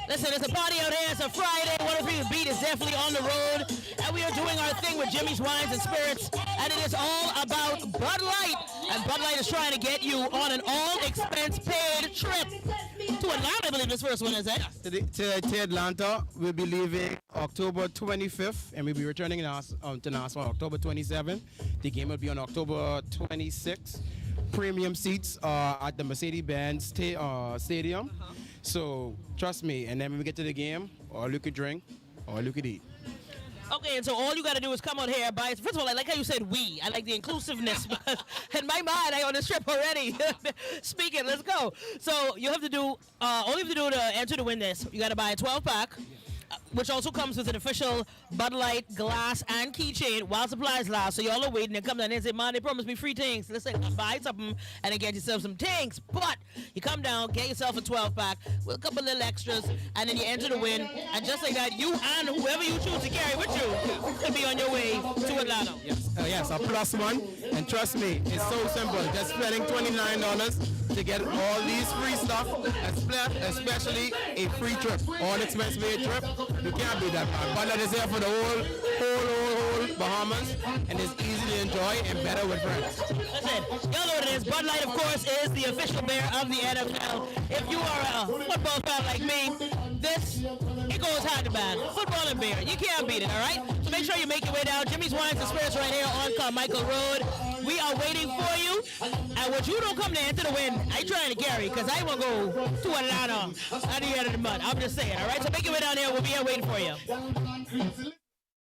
Listen, it's a party out here. It's a Friday. 103 The Beat is definitely on the road. And we are doing our thing with Jimmy's Wines and Spirits. And it is all about Bud Light. And Bud Light is trying to get you on an all-expense-paid trip to Atlanta, I believe this first one is, eh? To Atlanta. We'll be leaving October 25th, and we'll be returning to Nassau on October 27th. The game will be on October 26th. Premium seats at the Mercedes-Benz Stadium. So trust me, and then when we get to the game, all you could drink, all you could eat. Okay, and so all you got to do is come out here, buy. First of all, I like how you said we. I like the inclusiveness. In my mind, I on this trip already. Speaking, let's go. So you have to do, all you have to do to enter to win this, you got to buy a 12-pack. Which also comes with an official Bud Light glass and keychain while supplies last. So y'all are waiting. They come down there and say, man, they promised me free things. Listen, buy something and then get yourself some things. But you come down, get yourself a 12-pack with a couple little extras, and then you enter the win. And just like that, you and whoever you choose to carry with you could be on your way to Atlanta. Yes, a +1. And trust me, it's so simple. Just spending $29 to get all these free stuff, especially a free trip, all expense paid trip. You can't beat that, man. Bud Light is here for the whole Bahamas, and it's easy to enjoy and better with friends. Listen, y'all know what it is. Bud Light, of course, is the official beer of the NFL. If you are a football fan like me, it goes hand to hand. Football and beer. You can't beat it, all right? So make sure you make your way down. Jimmy's Wines and Spirits right here on Carmichael Road. We are waiting for you. And what you don't come there into the win, I trying to carry, because I want to go to Atlanta at the end of the month. I'm just saying, all right? So make your way down here. We'll be here waiting for you.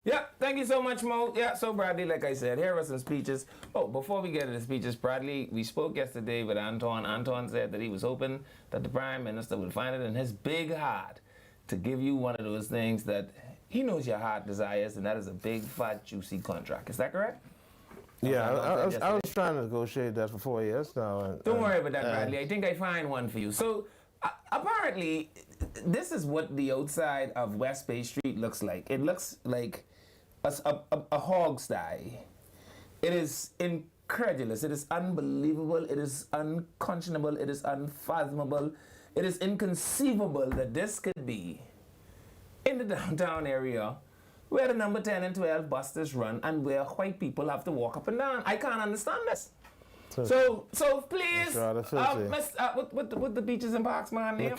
Yeah, thank you so much, Mo. Yeah, so Bradley, like I said, here are some speeches. Oh, before we get to the speeches, Bradley, we spoke yesterday with Anton. Anton said that he was hoping that the Prime Minister would find it in his big heart to give you one of those things that he knows your heart desires, and that is a big, fat, juicy contract. Is that correct? Yeah, I was trying to negotiate that for 4 years now. And, Don't worry about that, Bradley. I think I find one for you. So, apparently, this is what the outside of West Bay Street looks like. It looks like a hog sty. It is incredulous. It is unbelievable. It is unconscionable. It is unfathomable. It is inconceivable that this could be in the downtown area where the number 10 and 12 buses run and where white people have to walk up and down. I can't understand this. So please, with the beaches and parks, man. Man,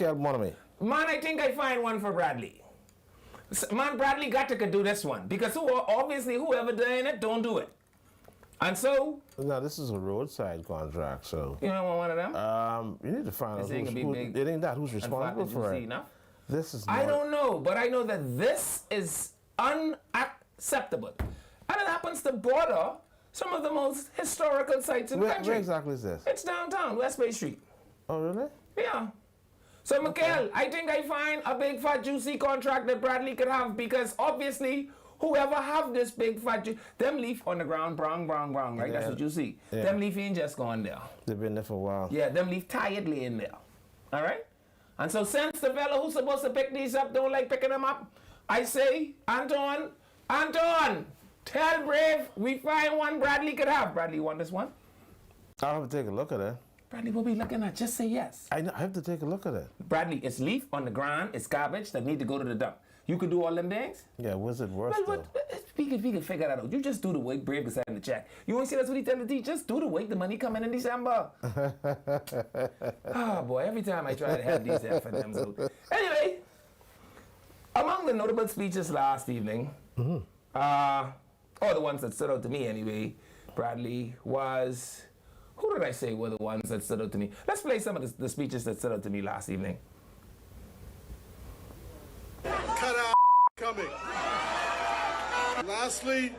I think I find one for Bradley. Man, Bradley got to do this one because obviously whoever doing it don't do it. And so... Now, this is a roadside contract, so... You don't want one of them? You need to find out who's responsible for it. Enough? This is I don't know, but I know that this is unacceptable. And it happens to border some of the most historical sites in the country. Where exactly is this? It's downtown, West Bay Street. Oh, really? Yeah. So, Mikhail, I think I find a big, fat, juicy contract that Bradley could have because obviously whoever have this big, fat, them leaf on the ground, brown, right? Yeah. That's what you see. Yeah. Them leaf ain't just gone there. They've been there for a while. Yeah, them leaf tiredly in there. All right? And so since the fellow who's supposed to pick these up don't like picking them up, I say, Anton, tell Brave we find one Bradley could have. Bradley, you want this one? I'll have to take a look at it. Bradley, what we looking at? Just say yes. I have to take a look at it. Bradley, it's leaf on the ground. It's garbage that need to go to the dump. You could do all them things? Yeah, what's it worth, though? We can figure that out. You just do the work, Brave can send the check. You want to see that's what he tell the teacher? Just do the work, the money coming in December. Oh, boy, every time I try to have these there for them. So. Anyway, among the notable speeches last evening, or the ones that stood out to me anyway, Bradley, was... Who did I say were the ones that stood out to me? Let's play some of the speeches that stood out to me last evening. Cut out coming. Lastly,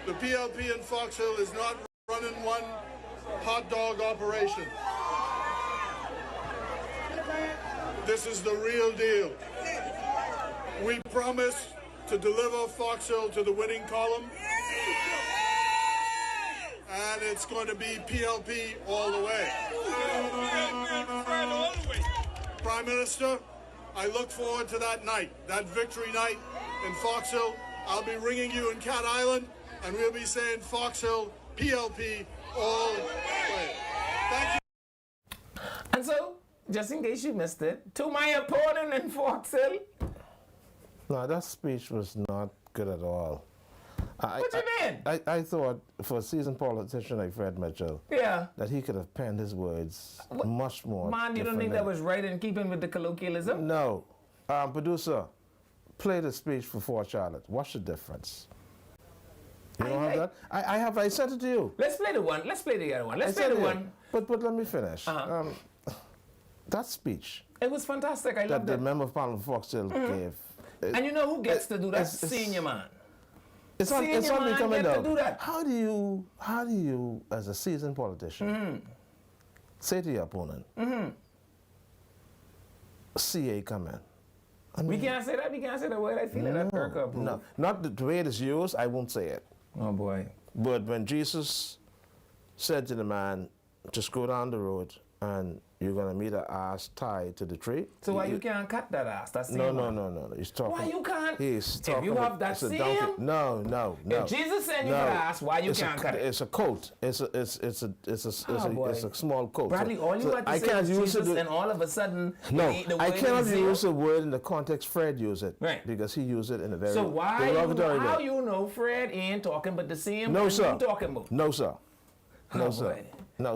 the PLP in Fox Hill is not running one hot dog operation. This is the real deal. We promise to deliver Fox Hill to the winning column. And it's going to be PLP all the way. Prime Minister, I look forward to that night, that victory night in Fox Hill. I'll be ringing you in Cat Island, and we'll be saying Fox Hill, PLP all the way. Thank you. And so, just in case you missed it, to my opponent in Fox Hill. No, that speech was not good at all. What you mean? I thought for a seasoned politician like Fred Mitchell, that he could have penned his words much more. Man, you don't think that was right in keeping with the colloquialism? No. Producer, play the speech for Fort Charlotte. What's the difference? You don't have that? I sent it to you. Let's play the one. Let's play the other one. Let's play the one. But let me finish. That speech. It was fantastic. I loved it. That the member of Parliament Fox Hill gave. And you know who gets to do that? Senior man. It's on me coming down. How do you, as a seasoned politician, say to your opponent, CA comment? I mean, we can't say that. We can't say the word. I feel it. No, not the way it is used. I won't say it. Oh boy! But when Jesus said to the man, "Just go down the road and you're gonna meet an ass tied to the tree." So why you can't cut that ass? That's no. He's talking. Why you can't? He's talking. If you have that same. No. If Jesus said you could ask, why you can't cut it? It's a coat. It's a small coat. Bradley, all you had to say was Jesus, and all of a sudden, I cannot use the word in the context Fred used it. Right. Because he used it in a very derogatory way. How you know Fred ain't talking but the same one you talking about? No, sir. No, sir.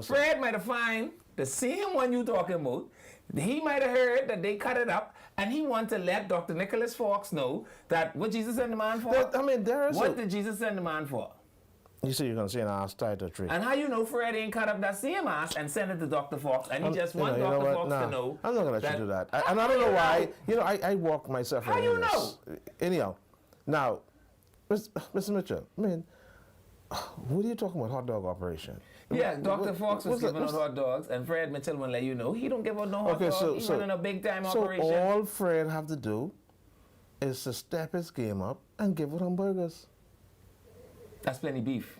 Fred might have found the same one you talking about. He might have heard that they cut it up, and he wanted to let Dr. Nicholas Fox know that what Jesus sent the man for. But, I mean, what did Jesus send the man for? You say you're going to say an ass tied to a tree. And how you know Fred ain't cut up that same ass and send it to Dr. Fox, and he just want Dr. Fox to know. I'm not going to let you do that. And I don't know why. I walk myself around this. How you know? Anyhow, now, Mr. Mitchell, I mean, what are you talking about, hot dog operation? Yeah, Dr. What- Fox was what's that- giving out what's- hot dogs, and Fred Mitchell will let you know he don't give out no hot dog. He's running a big time operation. So all Fred have to do is to step his game up and give out hamburgers. That's plenty beef.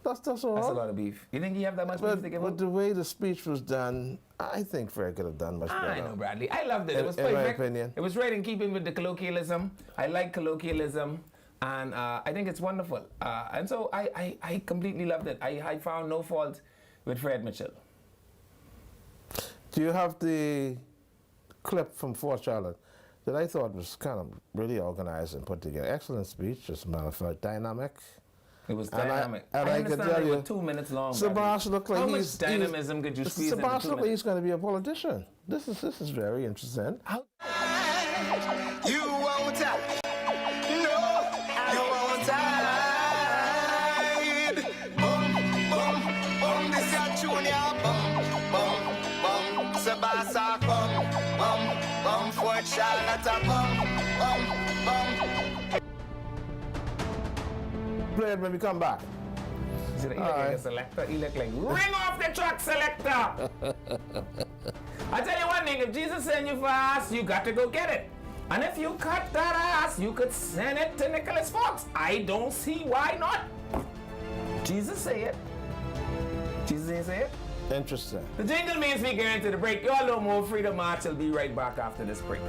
That's all. That's a lot of beef. You think you have that much beef to give But out? the way the speech was done, I think Fred could have done much better. I know, Bradley. I loved it. It was in my perfect. opinion. It was right in keeping with the colloquialism. I like colloquialism, and I think it's wonderful. And so I completely loved it. I found no fault with Fred Mitchell. Do you have the clip from Fort Charlotte that I thought was kind of really organized and put together? Excellent speech, as a matter of fact, dynamic. It was And dynamic. I can understand tell they you, were 2 minutes long. Sebastian looked like How he's much dynamism could you squeeze into 2 Sebastian looked like minutes? he's going to be a politician. This is very interesting. You won't hide. No, you won't hide. Boom, boom, boom, this your junior. Boom, boom, boom, Sebastian. Boom, boom, boom, Fort Charlotte. Boom, boom, boom. Play it when we come back. He look like a selector. He look like, ring off the truck, selector. I tell you one thing, if Jesus send you for ass, you got to go get it. And if you cut that ass, you could send it to Nicholas Fox. I don't see why not. Jesus say it. Jesus ain't say it. Interesting. The jingle means we get into the break. Y'all know more Freedom March. I'll be right back after this break.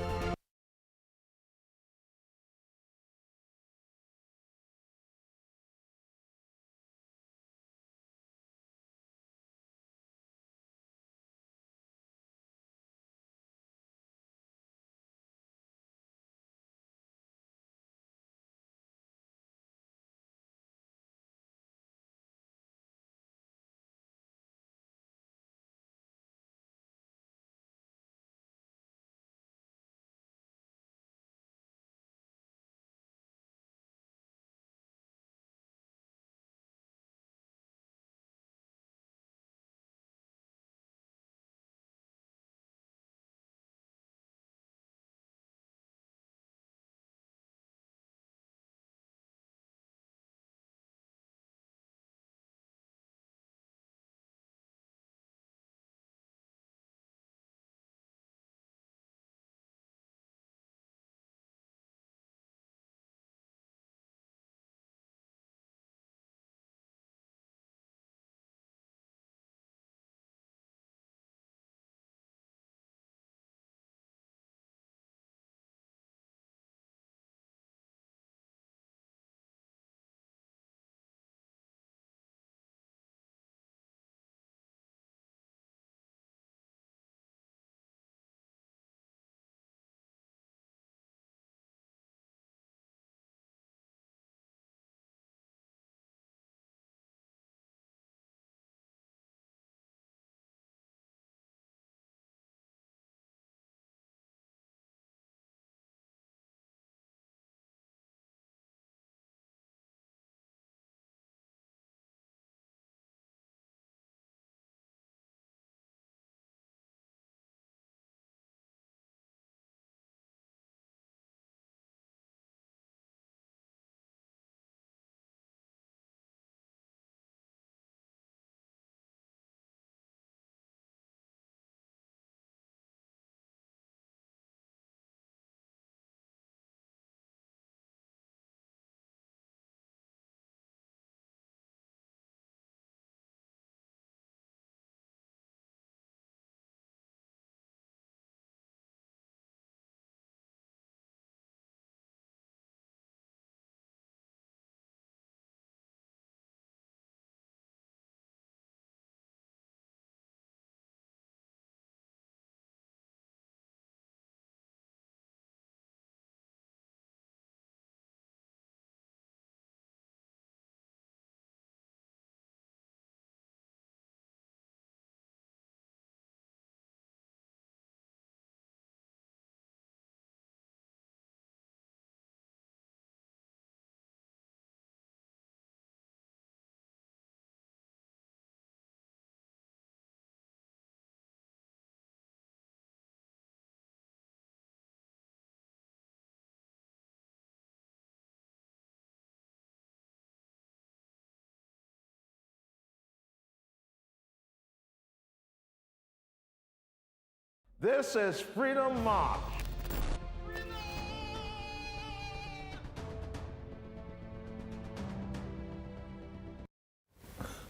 This is Freedom March.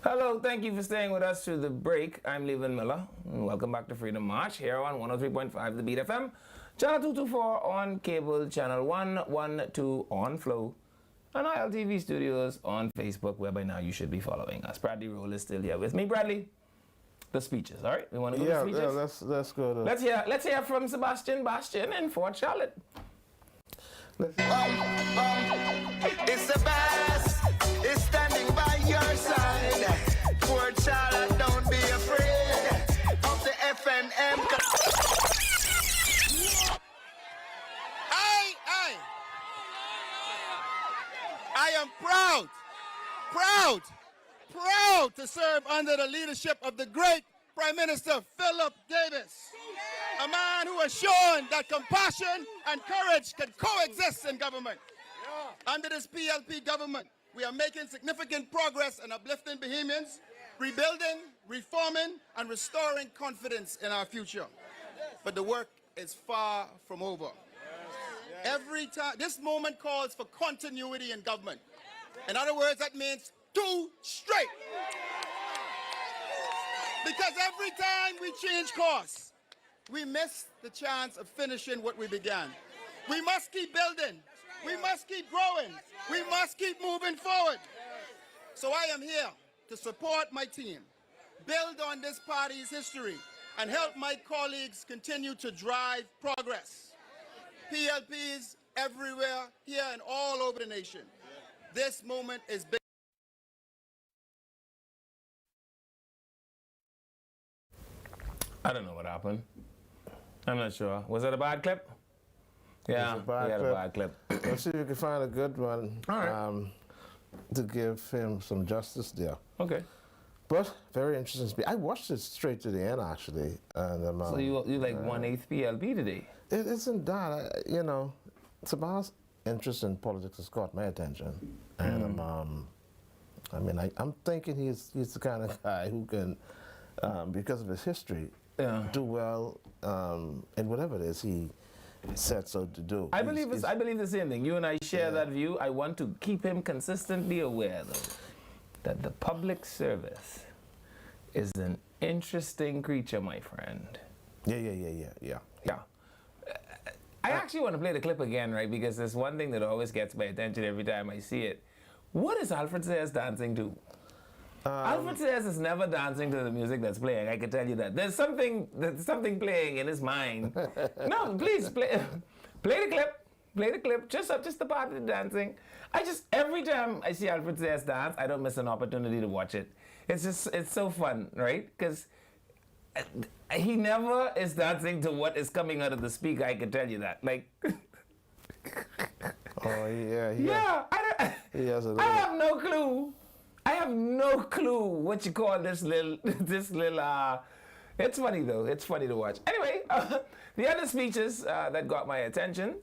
Hello, thank you for staying with us through the break. I'm Levan Miller, and welcome back to Freedom March here on 103.5 The Beat FM, channel 224 on cable, channel 112 on Flow, and ILTV Studios on Facebook, where by now you should be following us. Bradley Roll is still here with me. Bradley, the speeches, all right? We want to go to speeches? Yeah, let's go to... Let's hear from Sebastian Bastian in Fort Charlotte. It's the best. It's standing by your side. Fort Charlotte, don't be afraid of the FNM. I am proud to serve under the leadership of the great Prime Minister Philip Davis, a man who has shown that compassion and courage can coexist in government. Under this PLP government, we are making significant progress in uplifting Bahamians, rebuilding, reforming, and restoring confidence in our future. But the work is far from over. Every time, this moment calls for continuity in government. In other words, that means 2 straight. Because every time we change course, we miss the chance of finishing what we began. We must keep building. We must keep growing. We must keep moving forward. So I am here to support my team, build on this party's history, and help my colleagues continue to drive progress. PLPs everywhere, here and all over the nation. This moment is big. I don't know what happened. I'm not sure. Was it a bad clip? Yeah, It's a bad clip. Let's see if we can find a good one to give him some justice there. Okay. But very interesting speech. I watched it straight to the end, actually. And, So you like 1/8 PLP today? It isn't that. You know, Sabah's interest in politics has caught my attention. And I mean, I'm thinking he's the kind of guy who can, because of his history, do well in whatever it is he sets out to do. I believe the same thing. You and I share that view. I want to keep him consistently aware, though, that the public service is an interesting creature, my friend. Yeah. I actually want to play the clip again, right? Because there's one thing that always gets my attention every time I see it. What is Alfred Sayers dancing to? Alfred Sayers is never dancing to the music that's playing. I can tell you that. There's something playing in his mind. No, please play the clip. Play the clip. Just the part of the dancing. Every time I see Alfred Sayers dance, I don't miss an opportunity to watch it. It's so fun, right? Because he never is dancing to what is coming out of the speaker. I can tell you that. Like. Oh yeah. Yeah. I have no clue. I have no clue what you call this little. It's funny though. It's funny to watch. Anyway, the other speeches that got my attention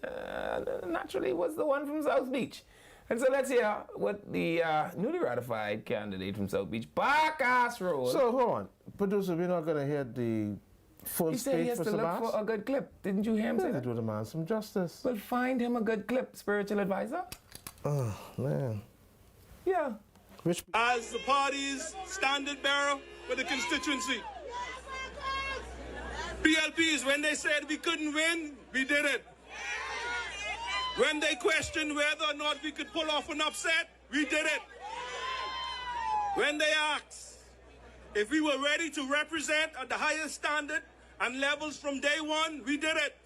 naturally was the one from South Beach. And so let's hear what the newly ratified candidate from South Beach, Bacchus Road. So hold on, producer, we're not going to hear the full he speech said he has for to Sabah? look for a good clip. Didn't you hear him say that? Do the man some justice. Well, find him a good clip, spiritual advisor. Oh man. Yeah. As the party's standard bearer for the constituency. PLPs, when they said we couldn't win, we did it. When they questioned whether or not we could pull off an upset, we did it. When they asked if we were ready to represent at the highest standard and levels from day one, we did it.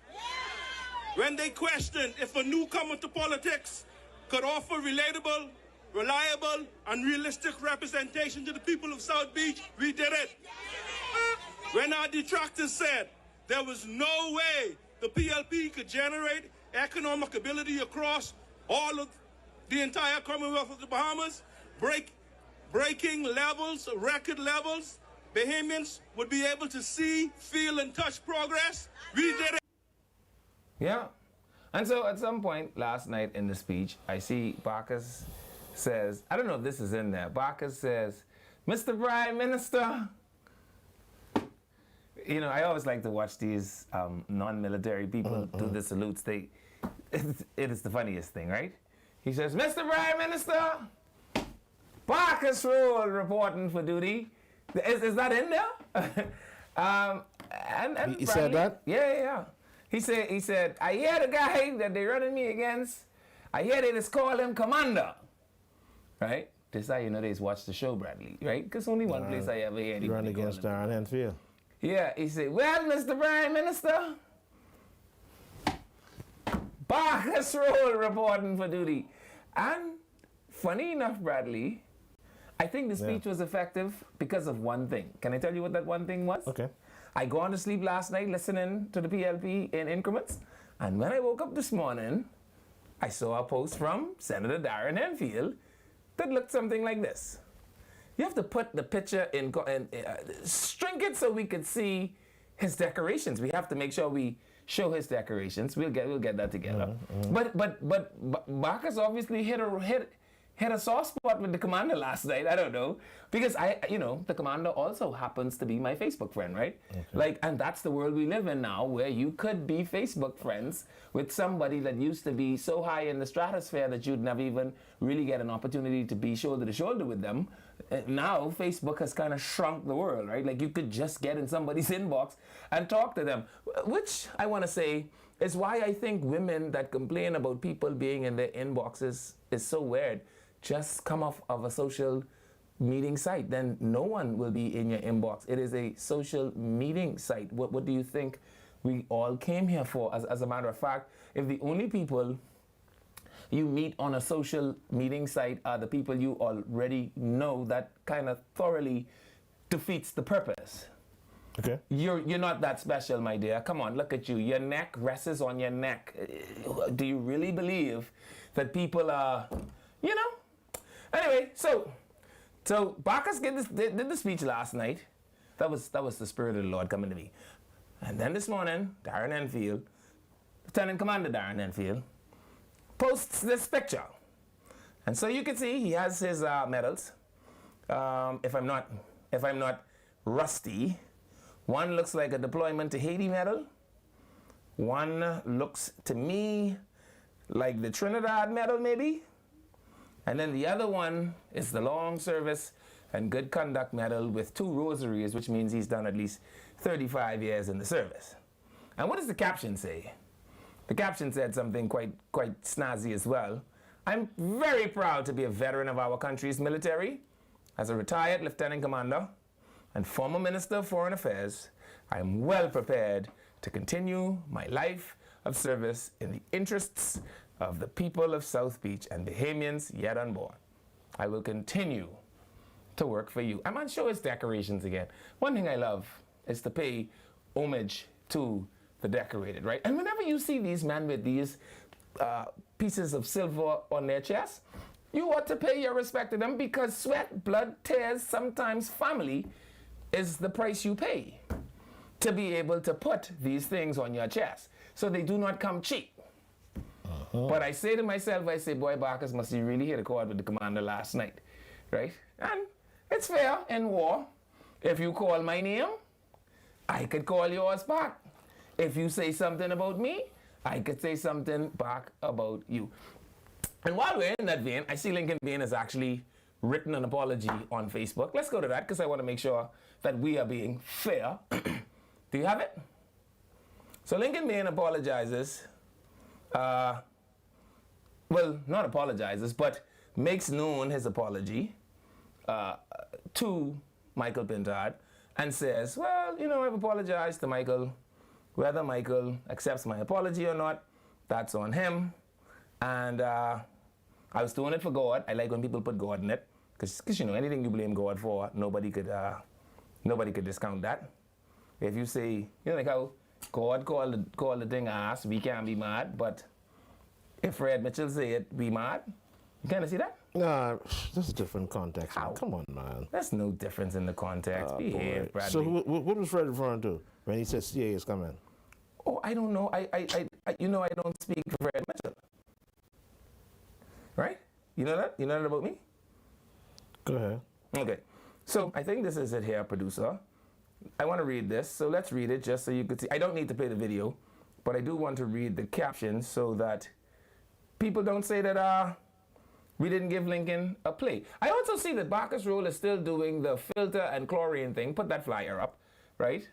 When they questioned if a newcomer to politics could offer relatable, reliable, and realistic representation to the people of South Beach, we did it. When our detractors said there was no way the PLP could generate economic ability across all of the entire Commonwealth of the Bahamas, breaking levels, record levels, Bahamians would be able to see, feel, and touch progress, we did it. Yeah. And so at some point last night in the speech, I see Bacchus says, I don't know if this is in there, Bacchus says, Mr. Prime Minister, You know, I always like to watch these non-military people do the salutes. It is the funniest thing, right? He says, Mr. Prime Minister, Barkus Roll reporting for duty. Is that in there? and he said that? Yeah. He said, I hear the guy that they're running me against. I hear they just call him Commander. Right? This is how you know they watch the show, Bradley, right? Because only one place I ever hear Run against Darren Enfield. Yeah, he said, well, Mr. Prime Minister, Barkus Roll reporting for duty. And funny enough, Bradley, I think the speech was effective because of one thing. Can I tell you what that one thing was? Okay. I gone to sleep last night listening to the PLP in increments, and when I woke up this morning, I saw a post from Senator Darren Enfield that looked something like this. You have to put the picture in, string it so we could see his decorations. We have to make sure we show his decorations. We'll get that together. But Barkus obviously hit a soft spot with the commander last night. I don't know, because the commander also happens to be my Facebook friend, right? Okay. And that's the world we live in now, where you could be Facebook friends with somebody that used to be so high in the stratosphere that you'd never even really get an opportunity to be shoulder to shoulder with them. Now Facebook has kind of shrunk the world, right? Like you could just get in somebody's inbox and talk to them, which I want to say is why I think women that complain about people being in their inboxes is so weird. Just come off of a social meeting site, then no one will be in your inbox. It is a social meeting site. What do you think we all came here for? As a matter of fact, if the only people you meet on a social meeting site are the people you already know, that kind of thoroughly defeats the purpose. Okay. You're not that special, my dear. Come on, look at you. Your neck rests on your neck. Do you really believe that people are, Anyway, so Barkus did the speech last night. That was the Spirit of the Lord coming to me. And then this morning, Darren Enfield, Lieutenant Commander Darren Enfield, posts this picture. And so you can see he has his medals. If I'm not rusty, one looks like a deployment to Haiti medal. One looks to me like the Trinidad medal, maybe. And then the other one is the Long Service and Good Conduct Medal with 2 rosaries, which means he's done at least 35 years in the service. And what does the caption say? The caption said something quite snazzy as well. I'm very proud to be a veteran of our country's military. As a retired lieutenant commander and former Minister of Foreign Affairs, I am well prepared to continue my life of service in the interests of the people of South Beach and Bahamians yet unborn. I will continue to work for you. I'm going to show his decorations again. One thing I love is to pay homage to the decorated, right? And whenever you see these men with these pieces of silver on their chest, you ought to pay your respect to them, because sweat, blood, tears, sometimes family is the price you pay to be able to put these things on your chest. So they do not come cheap. But I say to myself, boy, Barkus must have really hit a chord with the commander last night, right? And it's fair in war. If you call my name, I could call yours back. If you say something about me, I could say something back about you. And while we're in that vein, I see Lincoln Bain has actually written an apology on Facebook. Let's go to that, because I want to make sure that we are being fair. Do you have it? So Lincoln Bain apologizes. Well, not apologizes, but makes known his apology to Michael Pintard and says, well, I've apologized to Michael. Whether Michael accepts my apology or not, that's on him. And I was doing it for God. I like when people put God in it, because anything you blame God for, nobody could discount that. If you say, like how God called the thing ass, we can't be mad, but if Fred Mitchell say it, we mad. You kind of see that? Nah, that's a different context. Man. Come on, man. There's no difference in the context. Behave, Bradley. So what was Fred referring to when he said CA is coming? Oh, I don't know. I don't speak for Fred Mitchell. Right? You know that? You know that about me? Go ahead. Okay. So I think this is it here, producer. I want to read this, so let's read it just so you could see. I don't need to play the video, but I do want to read the caption so that people don't say that we didn't give Lincoln a play. I also see that Bacchus Roll is still doing the filter and chlorine thing. Put that flyer up, right?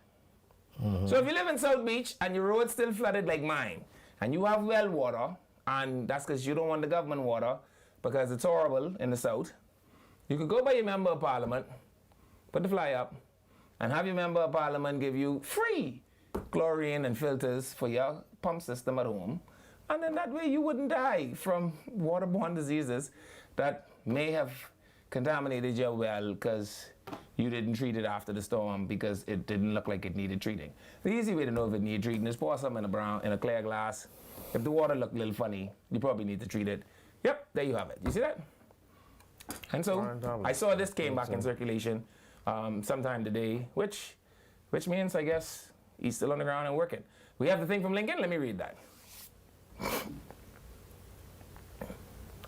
So if you live in South Beach and your road's still flooded like mine, and you have well water, and that's because you don't want the government water because it's horrible in the South, you could go by your member of parliament, put the flyer up, and have your member of parliament give you free chlorine and filters for your pump system at home. And then that way you wouldn't die from waterborne diseases that may have contaminated your well because you didn't treat it after the storm because it didn't look like it needed treating. The easy way to know if it needed treating is pour some in a clear glass. If the water looked a little funny, you probably need to treat it. Yep, there you have it. You see that? And so I saw this came back in circulation sometime today, which means I guess he's still on the ground and working. We have the thing from Lincoln. Let me read that.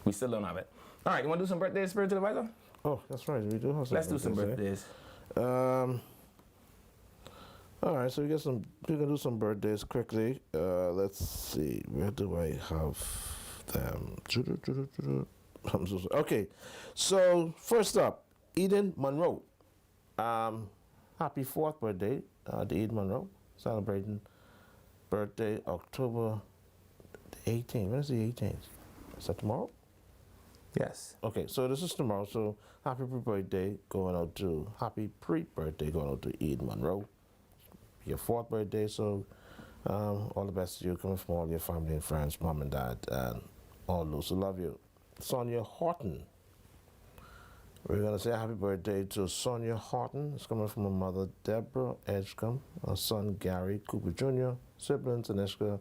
We still don't have it. All right, you want to do some birthdays, spiritual advisor? Oh, that's right. We do have some. Let's do some birthdays. All right, so we can do some birthdays quickly. Let's see. Where do I have them? Okay, so first up, Eden Monroe. Happy 4th birthday to Eden Monroe. Celebrating birthday October 18th. When is the 18th? Is that tomorrow? Yes. Okay, so this is tomorrow. So happy pre-birthday going out to Eden Monroe. Your 4th birthday, so all the best to you, coming from all your family and friends, mom and dad, and all those who love you. Sonia Horton. We're going to say happy birthday to Sonia Horton. It's coming from her mother, Deborah Edgecombe, her son, Gary Cooper Jr., siblings, Anishka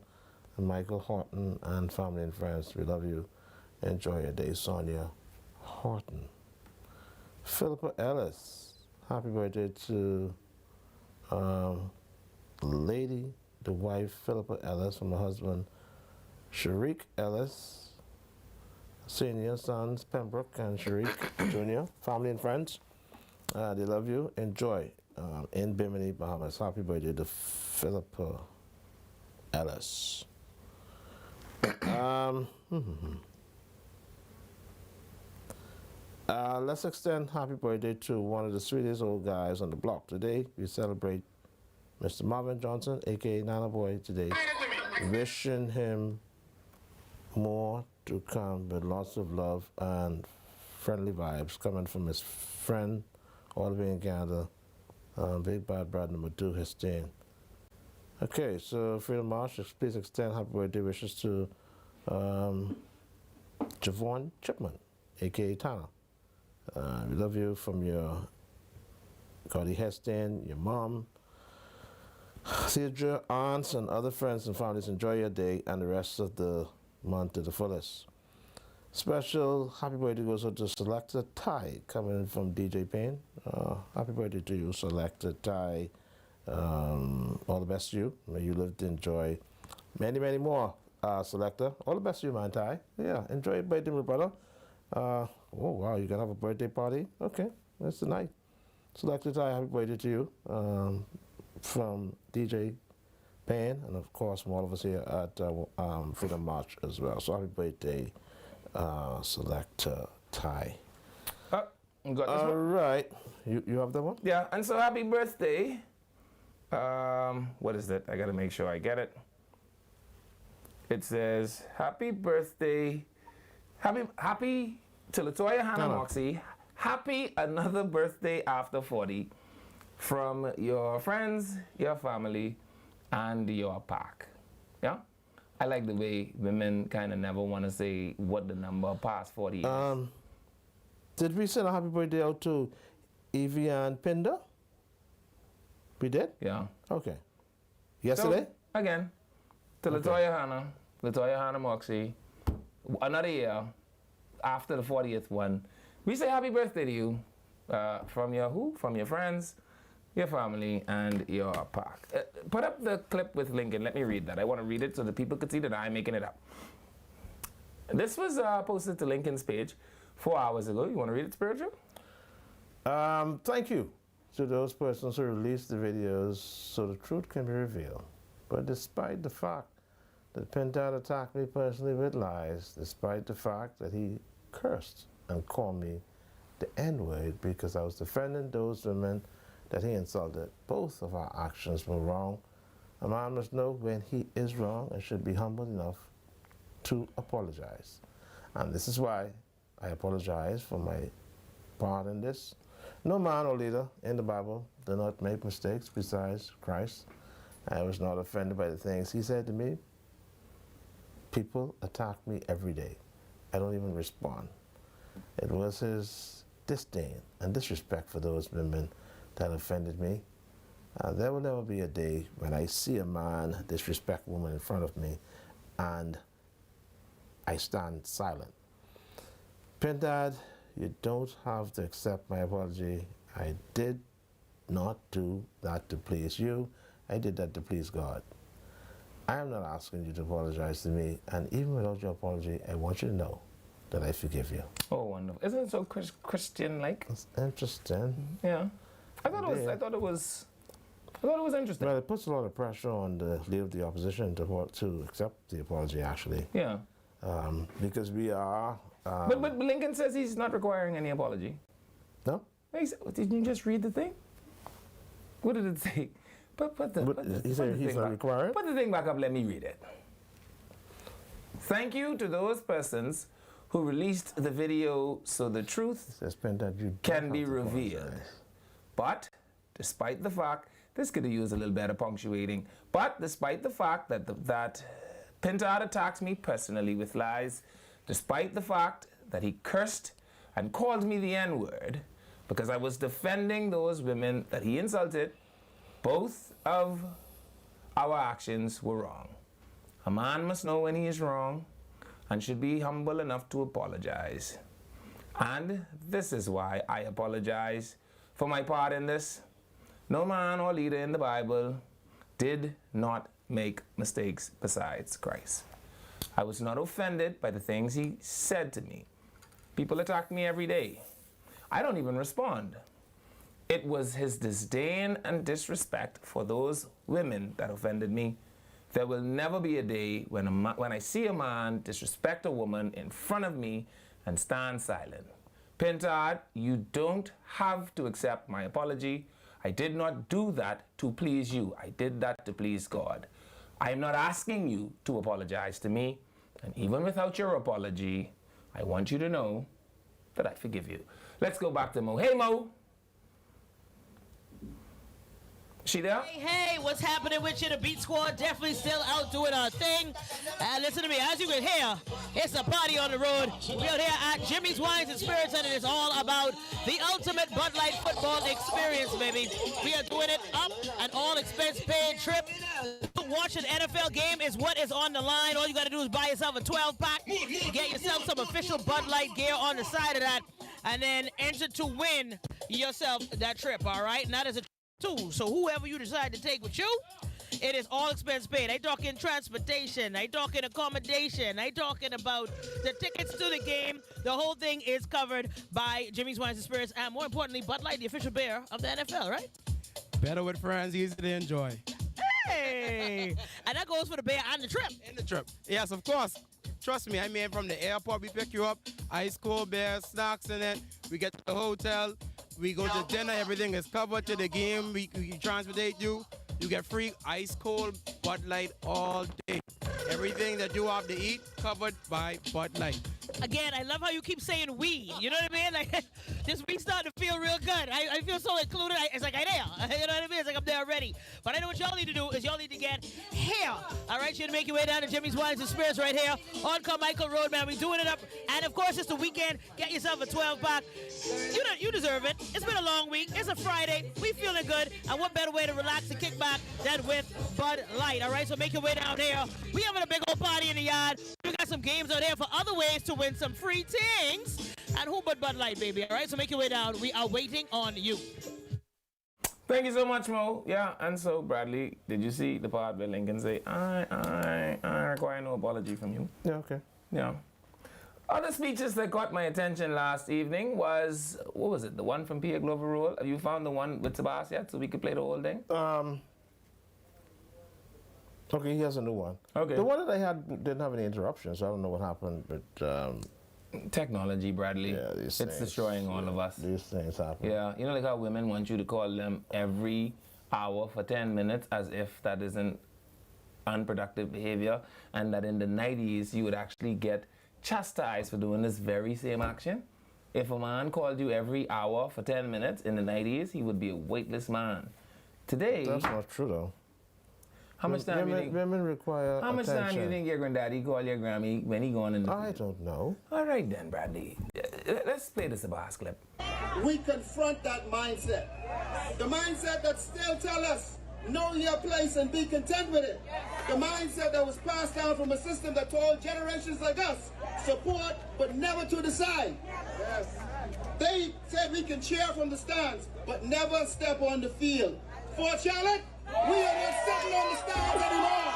and Michael Horton, and family and friends. We love you. Enjoy your day, Sonia Horton. Philippa Ellis. Happy birthday to the wife, Philippa Ellis, from her husband, Sharik Ellis. Senior sons, Pembroke and Sharik Jr., family and friends. They love you. Enjoy in Bimini, Bahamas. Happy birthday to Philippa Ellis. Let's extend happy birthday to one of the sweetest old guys on the block. Today, we celebrate Mr. Marvin Johnson, a.k.a. Nana Boy, today. Wishing him more to come with lots of love and friendly vibes coming from his friend all the way in Canada, Big Bad Brad number 2, Hestain. Okay, so Freedom March, please extend happy birthday wishes to Javon Chipman, a.k.a. Tana. We love you from your Cody Hestain, your mom, Cedra, aunts, and other friends and families. Enjoy your day and the rest of the month to the fullest. Special happy birthday goes out to Selector Ty, coming in from DJ Payne. Happy birthday to you, Selector Ty. All the best to you. May you live to enjoy many, many more, Selector. All the best to you, man, Ty. Yeah, enjoy your birthday, my brother. Oh, wow, you're going to have a birthday party? Okay, that's the night. Selector Ty, happy birthday to you. From DJ Payne, and of course from all of us here at Freedom March as well. So happy birthday, Selector Ty. All right, you have that one? Yeah, and so happy birthday. What is it? I gotta make sure I get it. It says happy birthday, happy to Latoya Hannah Moxie. Happy another birthday after 40 from your friends, your family, and your pack. Yeah? I like the way women kind of never want to say what the number past 40 is. Did we send a happy birthday out to Evian Pinder? We did? Yeah. Okay. Yesterday? So, again, to Latoya Hannah Moxie, another year after the 40th one. We say happy birthday to you from your who? From your friends, your family, and your pack. Put up the clip with Lincoln. Let me read that. I want to read it so that people could see that I'm making it up. This was posted to Lincoln's page 4 hours ago. You want to read it, Spiritual? Thank you. to those persons who released the videos so the truth can be revealed. But despite the fact that Pintard attacked me personally with lies, despite the fact that he cursed and called me the N-word because I was defending those women that he insulted, both of our actions were wrong. A man must know when he is wrong and should be humble enough to apologize. And this is why I apologize for my part in this. No man or leader in the Bible did not make mistakes besides Christ. I was not offended by the things he said to me. People attack me every day. I don't even respond. It was his disdain and disrespect for those women that offended me. There will never be a day when I see a man disrespect a woman in front of me and I stand silent. Pintard, you don't have to accept my apology. I did not do that to please you. I did that to please God. I am not asking you to apologize to me, and even without your apology, I want you to know that I forgive you. Oh, wonderful! Isn't it so Christian-like? It's interesting. Yeah, I thought it was interesting. Well, it puts a lot of pressure on the leader of the opposition to accept the apology, actually. Yeah. Because we are. But Lincoln says he's not requiring any apology. No. Didn't you just read the thing? What did it say? He said he's not required? Put the thing back up, let me read it. Thank you to those persons who released the video so the truth can be revealed. But, despite the fact, this could have used a little better punctuating, but despite the fact that Pintard attacks me personally with lies, despite the fact that he cursed and called me the N-word because I was defending those women that he insulted, both of our actions were wrong. A man must know when he is wrong and should be humble enough to apologize. And this is why I apologize for my part in this. No man or leader in the Bible did not make mistakes besides Christ. I was not offended by the things he said to me. People attack me every day. I don't even respond. It was his disdain and disrespect for those women that offended me. There will never be a day when I see a man disrespect a woman in front of me and stand silent. Pintard, you don't have to accept my apology. I did not do that to please you. I did that to please God. I am not asking you to apologize to me. And even without your apology, I want you to know that I forgive you. Let's go back to Mo. Hey, Mo. She there? Hey, what's happening with you? The Beat Squad definitely still out doing our thing. And listen to me, as you can hear, it's a party on the road. We're here at Jimmy's Wines and Spirits, and it is all about the ultimate Bud Light football experience, baby. We are doing it up an all-expense-paid trip. Watch an NFL game is what is on the line. All you got to do is buy yourself a 12-pack, get yourself some official Bud Light gear on the side of that, and then enter to win yourself that trip, all right? And that is a too. So whoever you decide to take with you, it is all expense paid. I talking transportation, I talking accommodation, I talking about the tickets to the game. The whole thing is covered by Jimmy's Wines and Spirits, and more importantly, Bud Light, the official beer of the NFL, right? Better with friends, easy to enjoy. Hey! And that goes for the beer and the trip. And the trip. Yes, of course. Trust me, I mean, from the airport, we pick you up, ice cold beer, snacks in it. We get to the hotel. We go to dinner, everything is covered to the game. We transportate you. You get free ice cold Bud Light all day. Everything that you have to eat, covered by Bud Light. Again, I love how you keep saying we. You know what I mean? Like, this week's starting to feel real good. I feel so included. It's like I'm there. You know what I mean? It's like I'm there already. But I know what y'all need to do is y'all need to get here. All right, you need to make your way down to Jimmy's Wines and Spirits right here on Carmichael Road, man. We're doing it up. And, of course, it's the weekend. Get yourself a 12-pack. You deserve it. It's been a long week. It's a Friday. We feeling good. And what better way to relax and kick back than with Bud Light, all right? So make your way down here. We having a big old party in the yard. We got some games out there for other ways to win some free things. And who but Bud Light, baby, all right? So make your way down. We are waiting on you. Thank you so much, Mo. Yeah, and so, Bradley, did you see the part where Lincoln say, I require no apology from you? Yeah, okay. Yeah. Other speeches that caught my attention last evening was, what was it, the one from Pia Glover Rule? Have you found the one with Sabas yet, so we could play the whole thing? Okay, he has a new one. Okay. The one that I had didn't have any interruptions, so I don't know what happened, but... Technology, Bradley. Yeah, it's destroying all of us. These things happen. Yeah, you know like how women want you to call them every hour for 10 minutes as if that isn't unproductive behavior, and that in the 90s you would actually get chastised for doing this very same action. If a man called you every hour for 10 minutes in the 90s, he would be a weightless man. Today... That's not true, though. How much time do you think... Women require How much attention. time do you think your granddaddy call your Grammy when he gone in the... I don't know. All right then, Bradley. Let's play the Sabas clip. We confront that mindset. The mindset that still tell us, know your place and be content with it. The mindset that was passed down from a system that told generations like us, support but never to decide. Yes. They said we can cheer from the stands, but never step on the field. For Charlotte, we are not sitting on the stands anymore.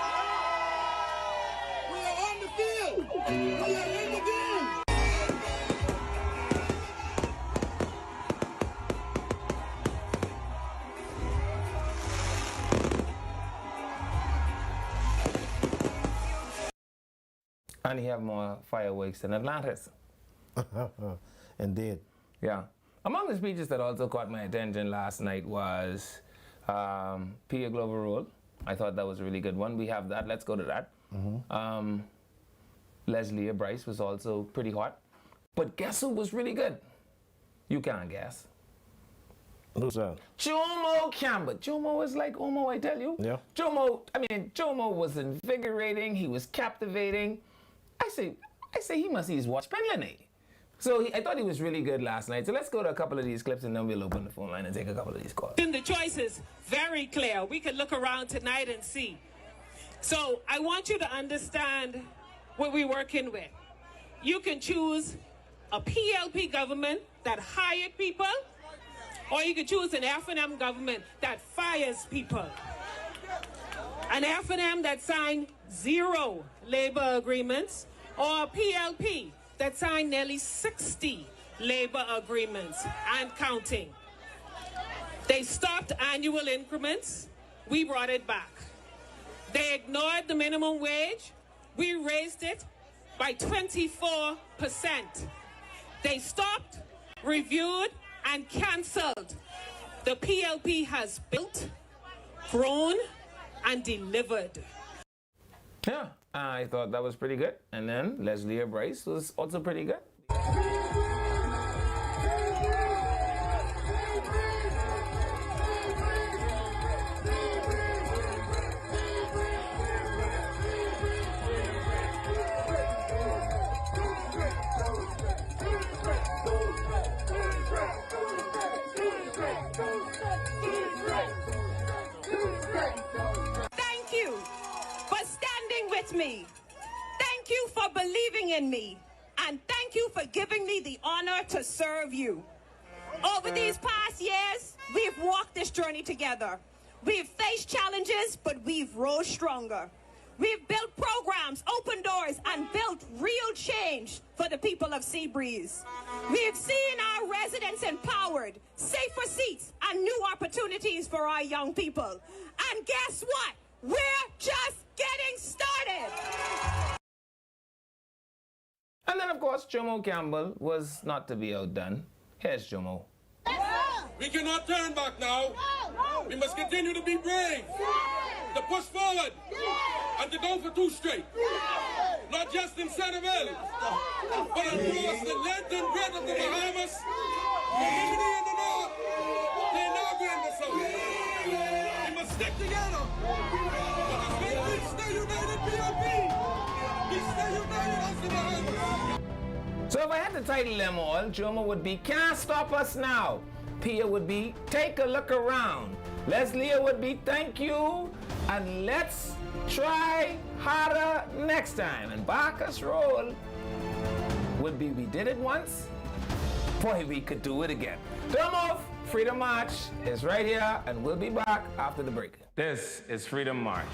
We are on the field. We are in the game. And he have more fireworks than Atlantis. Indeed. Yeah. Among the speeches that also caught my attention last night was Pia Glover Rule. I thought that was a really good one. We have that. Let's go to that. Leslie Bryce was also pretty hot. But guess who was really good? You can't guess. Who's that? Jomo Campbell. Jomo was like Omo, I tell you. Yeah. Jomo was invigorating. He was captivating. I say he must eat watch Penlane. So I thought he was really good last night. So let's go to a couple of these clips and then we'll open the phone line and take a couple of these calls. The choice is very clear. We can look around tonight and see. So I want you to understand what we're working with. You can choose a PLP government that hired people, or you can choose an F&M government that fires people. An F&M that signed 0 labor agreements, or a PLP that signed nearly 60 labor agreements and counting. They stopped annual increments. We brought it back. They ignored the minimum wage. We raised it by 24%. They stopped, reviewed, and canceled. The PLP has built, grown, and delivered. Yeah, I thought that was pretty good. And then Leslie Bryce was also pretty good. Thank you for standing with me. Thank you for believing in me. And thank you for giving me the honor to serve you. Over these past years, we've walked this journey together. We've faced challenges, but we've rose stronger. We've built programs, opened doors, and built real change for the people of Seabreeze. We've seen our residents empowered, safer seats, and new opportunities for our young people. And guess what? We're just getting started. And then, of course, Jomo Campbell was not to be outdone. Here's Jomo. We cannot turn back now. We must continue to be brave, to push forward, and to go for 2 straight. Not just in Centerville, but across the length and breadth of the Bahamas, Liberty in the north, the Naga in the south. We must stick together. Because we stay united, PLP. We stay united as the Bahamas. So if I had to title them all, Jomo would be Can't Stop Us Now. Pia would be Take a Look Around. Leslie would be Thank You. And Let's Try Harder Next Time. And Bacchus Roll would be We Did It Once. Boy, we could do it again. Don't move. Freedom March is right here, and we'll be back after the break. This is Freedom March.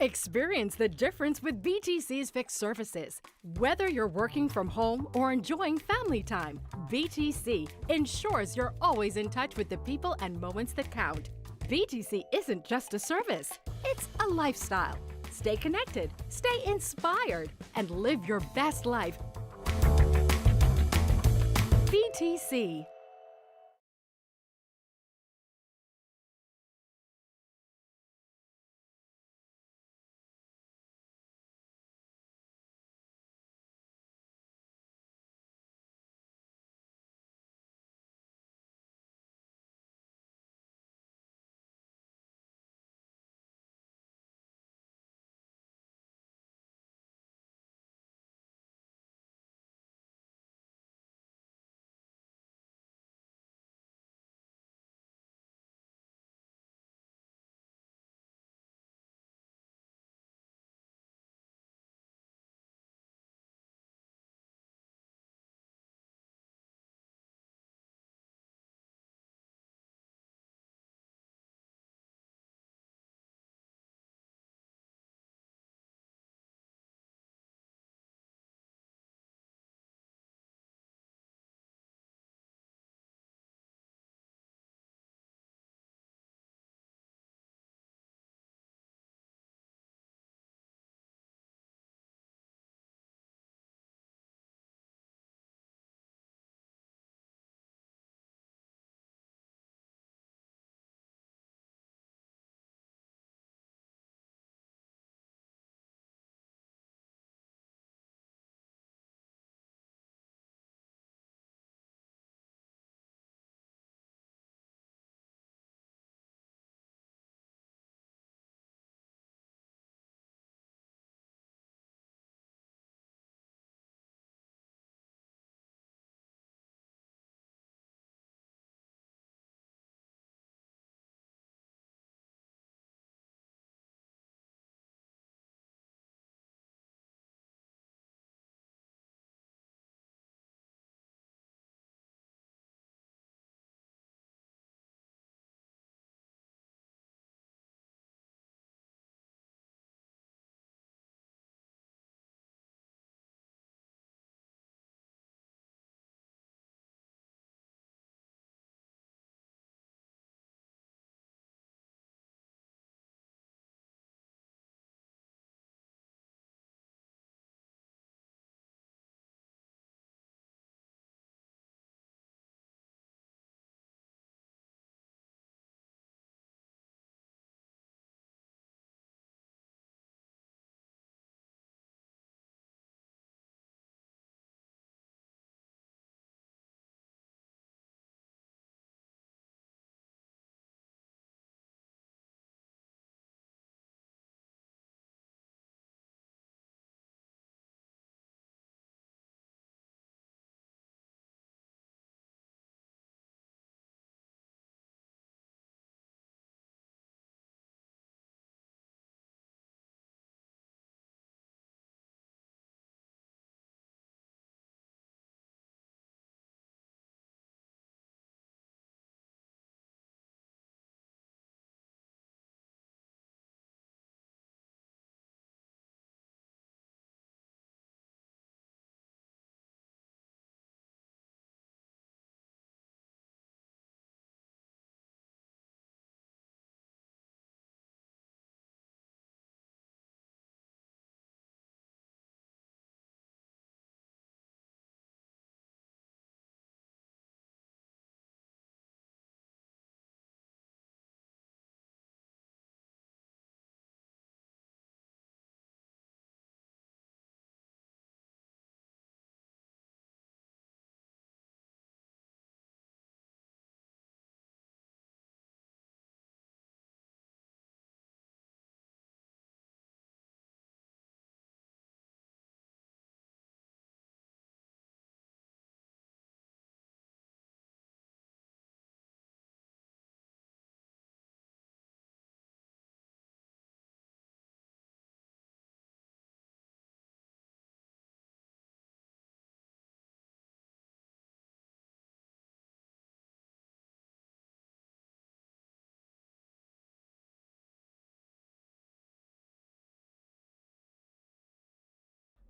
Experience the difference with BTC's fixed services. Whether you're working from home or enjoying family time, BTC ensures you're always in touch with the people and moments that count. BTC isn't just a service, it's a lifestyle. Stay connected, stay inspired, and live your best life. BTC.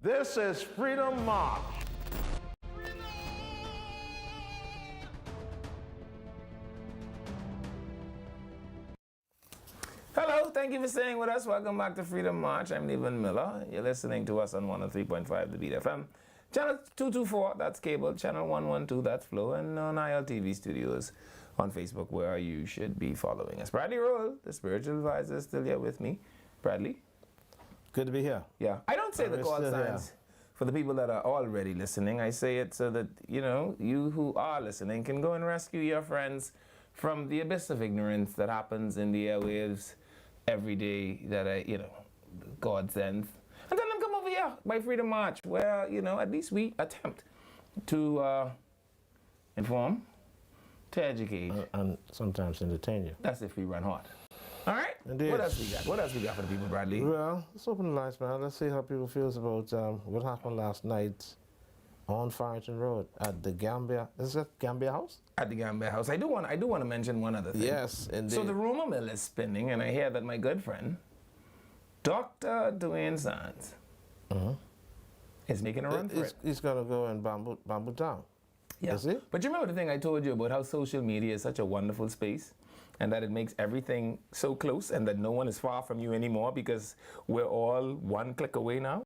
This is Freedom March. Hello, thank you for staying with us. Welcome back to Freedom March. I'm Levan Miller. You're listening to us on 103.5 The Beat FM. Channel 224, that's cable. Channel 112, that's Flow. And on ILTV Studios on Facebook, where you should be following us. Bradley Roll, the spiritual advisor, is still here with me. Bradley? Good to be here. Yeah. I don't say the call signs for the people that are already listening. I say it so that, you know, you who are listening can go and rescue your friends from the abyss of ignorance that happens in the airwaves every day that God sends. And tell them come over here by Freedom March, where, you know, at least we attempt to inform, to educate. And sometimes entertain you. That's if we run hot. All right? Indeed. What else we got? What else we got for the people, Bradley? Well, let's open the lights, man. Let's see how people feels about what happened last night on Farrington Road at the Gambia. Is that Gambia House? At the Gambia House. I do want to mention one other thing. Yes, indeed. So the rumor mill is spinning, and I hear that my good friend, Dr. Dwayne Sands, is making a run for it. He's going to go in Bamboo Town. Yeah. Is he? But you remember the thing I told you about how social media is such a wonderful space, and that it makes everything so close, and that no one is far from you anymore because we're all one click away now?